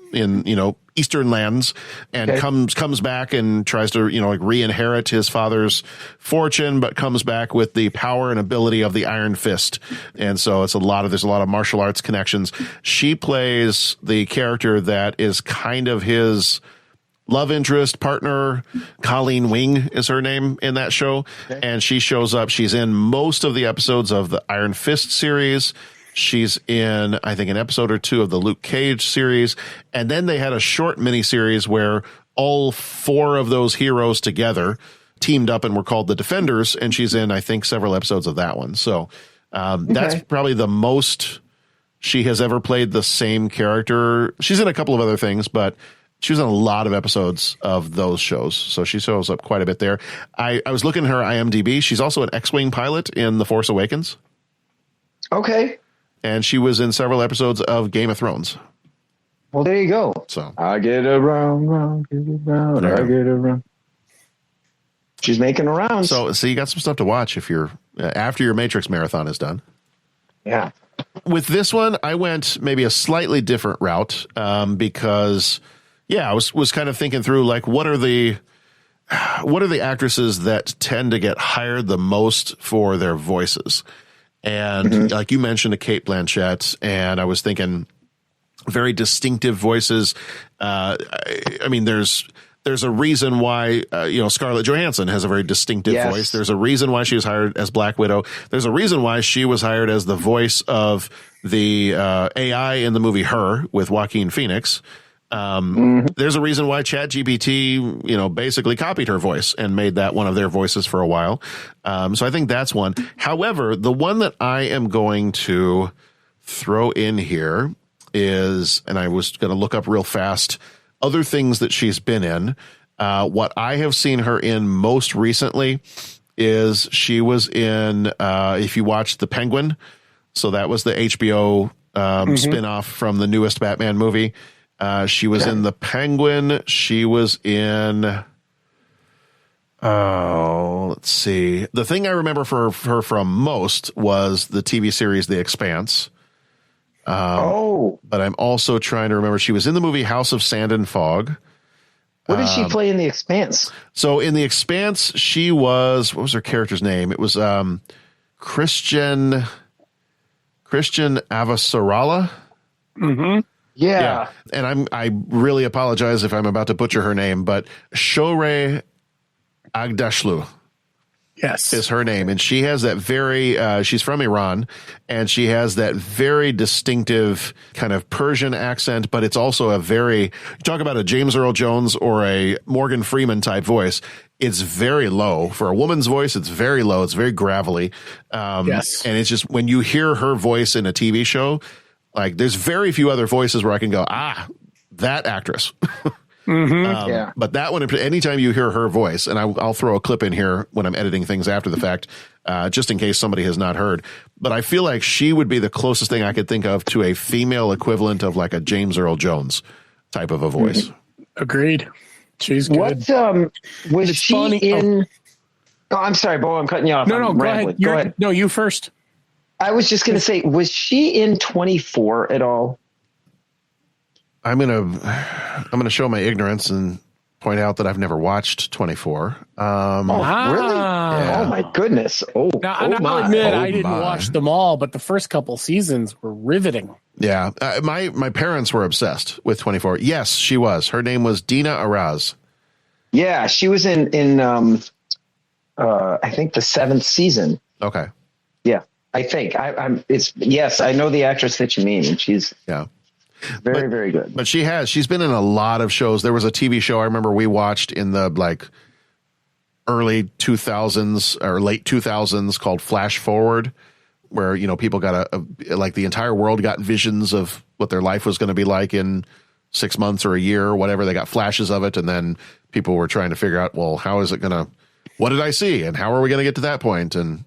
Eastern lands and comes back and tries to, re-inherit his father's fortune, but comes back with the power and ability of the Iron Fist. And so there's a lot of martial arts connections. She plays the character that is kind of his love interest partner. Colleen Wing is her name in that show. Okay. And she shows up. She's in most of the episodes of the Iron Fist series. She's in, I think, an episode or two of the Luke Cage series. And then they had a short miniseries where all four of those heroes together teamed up and were called the Defenders. And she's in, I think, several episodes of that one. So that's probably the most she has ever played the same character. She's in a couple of other things, but she was in a lot of episodes of those shows. So she shows up quite a bit there. I was looking at her IMDb. She's also an X-Wing pilot in The Force Awakens. Okay. And she was in several episodes of Game of Thrones. Well, there you go. So I get around, get around, I get around. She's making around. So you got some stuff to watch if you're after your Matrix marathon is done. Yeah. With this one, I went maybe a slightly different route because, I was kind of thinking through like what are the actresses that tend to get hired the most for their voices. And like you mentioned, a Cate Blanchett, and I was thinking very distinctive voices. I mean, there's a reason why, Scarlett Johansson has a very distinctive voice. There's a reason why she was hired as Black Widow. There's a reason why she was hired as the voice of the AI in the movie Her with Joaquin Phoenix. There's a reason why ChatGPT, basically copied her voice and made that one of their voices for a while. So I think that's one. However, the one that I am going to throw in here is, and I was going to look up real fast, other things that she's been in. What I have seen her in most recently is she was in, if you watched The Penguin, so that was the HBO spinoff from the newest Batman movie. She was in The Penguin. She was in... Oh, let's see. The thing I remember for her from most was the TV series The Expanse. But I'm also trying to remember. She was in the movie House of Sand and Fog. What did she play in The Expanse? So in The Expanse, she was, what was her character's name? It was Christian Avasarala. Mm-hmm. Yeah. And I really apologize if I'm about to butcher her name, but Shoreh Aghdashloo. Yes, is her name. And she has that very, she's from Iran, and she has that very distinctive kind of Persian accent, but it's also a very, you talk about a James Earl Jones or a Morgan Freeman type voice. It's very low. For a woman's voice, it's very low. It's very gravelly. Yes. And it's just, when you hear her voice in a TV show, like there's very few other voices where I can go, that actress. Mm-hmm. But that one, anytime you hear her voice, and I'll throw a clip in here when I'm editing things after the fact, just in case somebody has not heard. But I feel like she would be the closest thing I could think of to a female equivalent of like a James Earl Jones type of a voice. Agreed. She's good. What was she in? Oh, I'm sorry, Bo. I'm cutting you off. No, go ahead. Go ahead. No, you first. I was just going to say, was she in 24 at all? I'm gonna show my ignorance and point out that I've never watched 24. Really? Yeah. Oh my goodness! I'll admit I didn't watch them all, but the first couple seasons were riveting. Yeah, my parents were obsessed with 24. Yes, she was. Her name was Dina Araz. Yeah, she was in I think the 7th season. Okay. Yeah, I think yes, I know the actress that you mean, and she's very good. But she's been in a lot of shows. There was a TV show I remember we watched in the like early 2000s or late 2000s called Flash Forward, where, you know, people got like the entire world got visions of what their life was going to be like in 6 months or a year or whatever. They got flashes of it. And then people were trying to figure out, well, how is it going to, what did I see? And how are we going to get to that point? And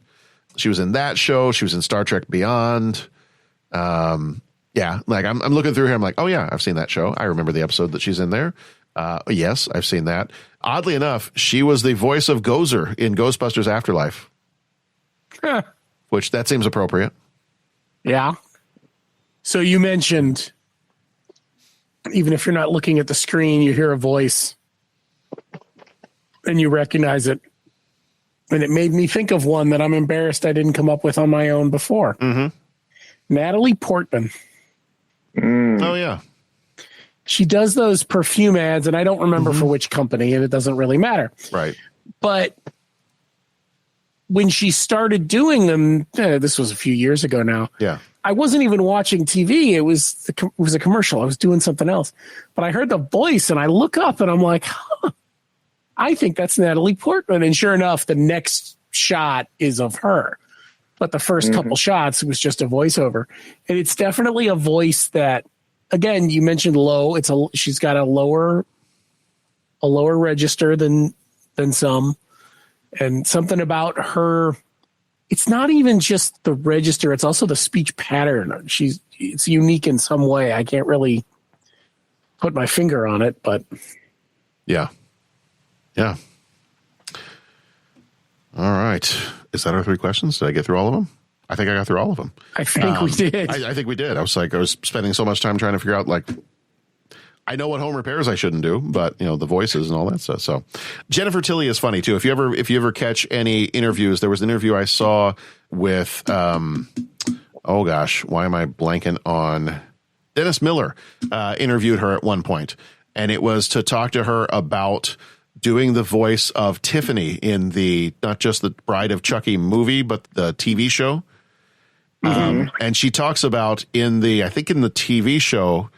she was in that show. She was in Star Trek Beyond. Yeah, like I'm looking through here. I'm like, oh yeah, I've seen that show. I remember the episode that she's in there. Yes, I've seen that. Oddly enough, she was the voice of Gozer in Ghostbusters Afterlife, which that seems appropriate. Yeah. So you mentioned, even if you're not looking at the screen, you hear a voice and you recognize it. And it made me think of one that I'm embarrassed I didn't come up with on my own before. Mm-hmm. Natalie Portman. Oh, yeah. She does those perfume ads, and I don't remember for which company, and it doesn't really matter. Right. But when she started doing them, this was a few years ago now. Yeah. I wasn't even watching TV. It was a commercial. I was doing something else. But I heard the voice, and I look up, and I'm like, I think that's Natalie Portman. And sure enough, the next shot is of her. But the first couple shots, it was just a voiceover. And it's definitely a voice that, again, you mentioned low. She's got a lower register than some. And something about her, it's not even just the register, it's also the speech pattern. It's unique in some way. I can't really put my finger on it, but yeah. Yeah. All right. Is that our 3 questions? Did I get through all of them? I think I got through all of them. I think we did. I think we did. I was spending so much time trying to figure out, like, I know what home repairs I shouldn't do, but, you know, the voices and all that stuff. So Jennifer Tilly is funny too. If you ever catch any interviews, there was an interview I saw with, oh gosh, why am I blanking on Dennis Miller, interviewed her at one point, and it was to talk to her about doing the voice of Tiffany in not just the Bride of Chucky movie, but the TV show. And she talks about I think in the TV show,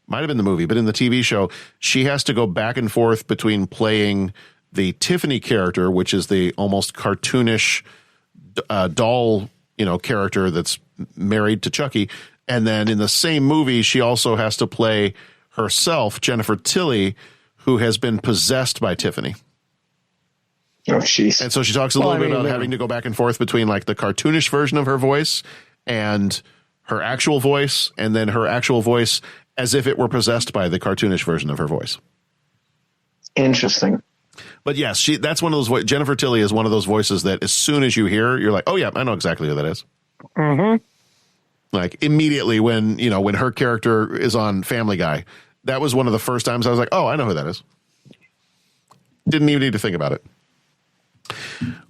might have been the movie, but in the TV show, she has to go back and forth between playing the Tiffany character, which is the almost cartoonish doll, character that's married to Chucky. And then in the same movie, she also has to play herself, Jennifer Tilly, who has been possessed by Tiffany. Oh, jeez. And so she talks a little bit about having to go back and forth between like the cartoonish version of her voice and her actual voice, and then her actual voice as if it were possessed by the cartoonish version of her voice. Interesting. But yes, that's one of those Jennifer Tilly is one of those voices that as soon as you hear her, you're like, oh yeah, I know exactly who that is. Mm-hmm. Like immediately when her character is on Family Guy, that was one of the first times I was like, oh, I know who that is. Didn't even need to think about it.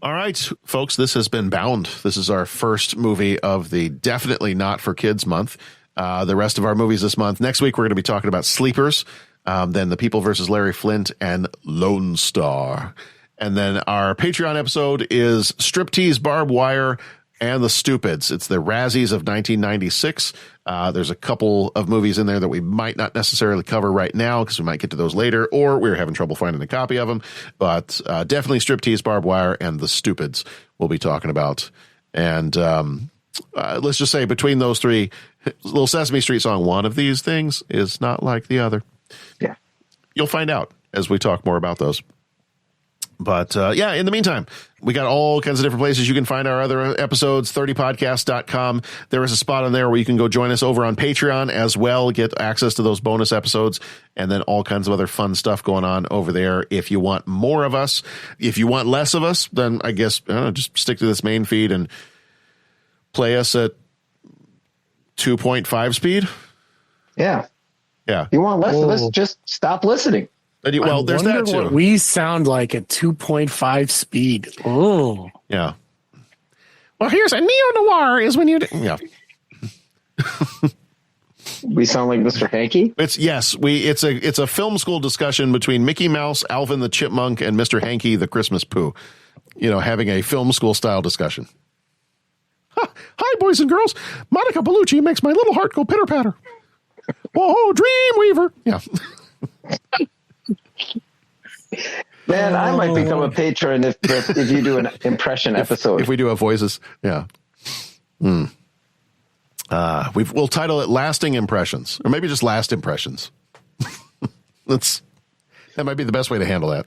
All right, folks, this has been Bound. This is our first movie of the definitely not for kids month. The rest of our movies this month. Next week, we're going to be talking about Sleepers, then The People versus Larry Flint, and Lone Star. And then our Patreon episode is Striptease, Barbed Wire, and The Stupids. It's the Razzies of 1996. There's a couple of movies in there that we might not necessarily cover right now because we might get to those later, or we're having trouble finding a copy of them. But definitely Striptease, Barbed Wire, and The Stupids we'll be talking about. And let's just say between those three, Little Sesame Street song, one of these things is not like the other. Yeah. You'll find out as we talk more about those. But yeah, in the meantime, we got all kinds of different places you can find our other episodes, 30podcast.com. There is a spot on there where you can go join us over on Patreon as well, get access to those bonus episodes, and then all kinds of other fun stuff going on over there. If you want more of us, if you want less of us, then I guess just stick to this main feed and play us at 2.5 speed. Yeah. Yeah. You want less of us, just stop listening. Well, there's that too. What we sound like at 2.5 speed. Oh, yeah. Well, here's a neo-noir is when you... Yeah. We sound like Mr. Hanky? It's a film school discussion between Mickey Mouse, Alvin the Chipmunk, and Mr. Hanky the Christmas Pooh. Having a film school style discussion. Hi, boys and girls. Monica Bellucci makes my little heart go pitter-patter. Whoa, Dreamweaver. Yeah. Man, I might become a patron if you do an impression episode. If we do a voices, yeah. We'll title it Lasting Impressions, or maybe just Last Impressions. That might be the best way to handle that.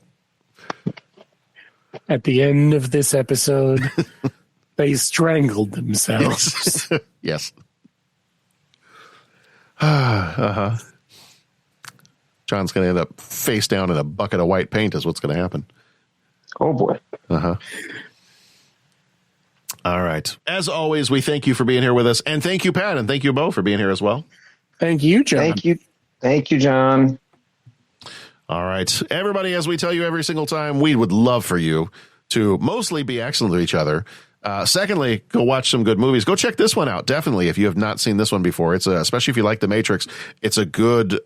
At the end of this episode, they strangled themselves. Yes. Uh-huh. John's going to end up face down in a bucket of white paint is what's going to happen. Oh, boy. Uh-huh. All right. As always, we thank you for being here with us. And thank you, Pat, and thank you, Bo, for being here as well. Thank you, John. Thank you, John. All right. Everybody, as we tell you every single time, we would love for you to mostly be excellent to each other. Secondly, go watch some good movies. Go check this one out. Definitely, if you have not seen this one before, especially if you like The Matrix, it's a good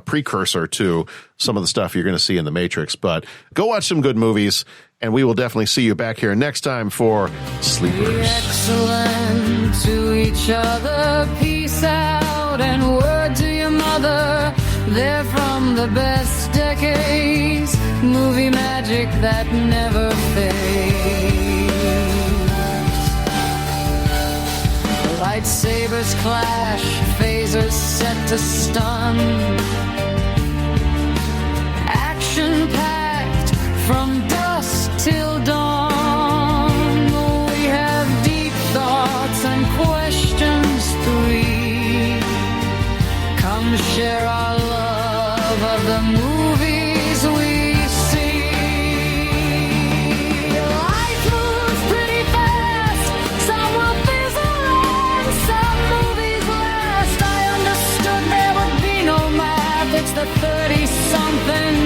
precursor to some of the stuff you're going to see in The Matrix. But go watch some good movies, and we will definitely see you back here next time for Sleepers. Be excellent to each other. Peace out and word to your mother. They're from the best decades. Movie magic that never fades. Lightsabers clash, phasers set to stun. Action-packed from dusk till dawn. We have deep thoughts and questions three. Come share our love of the movies we see. Life moves pretty fast. Some will fizzle and some movies last. I understood there would be no math. It's the 30-something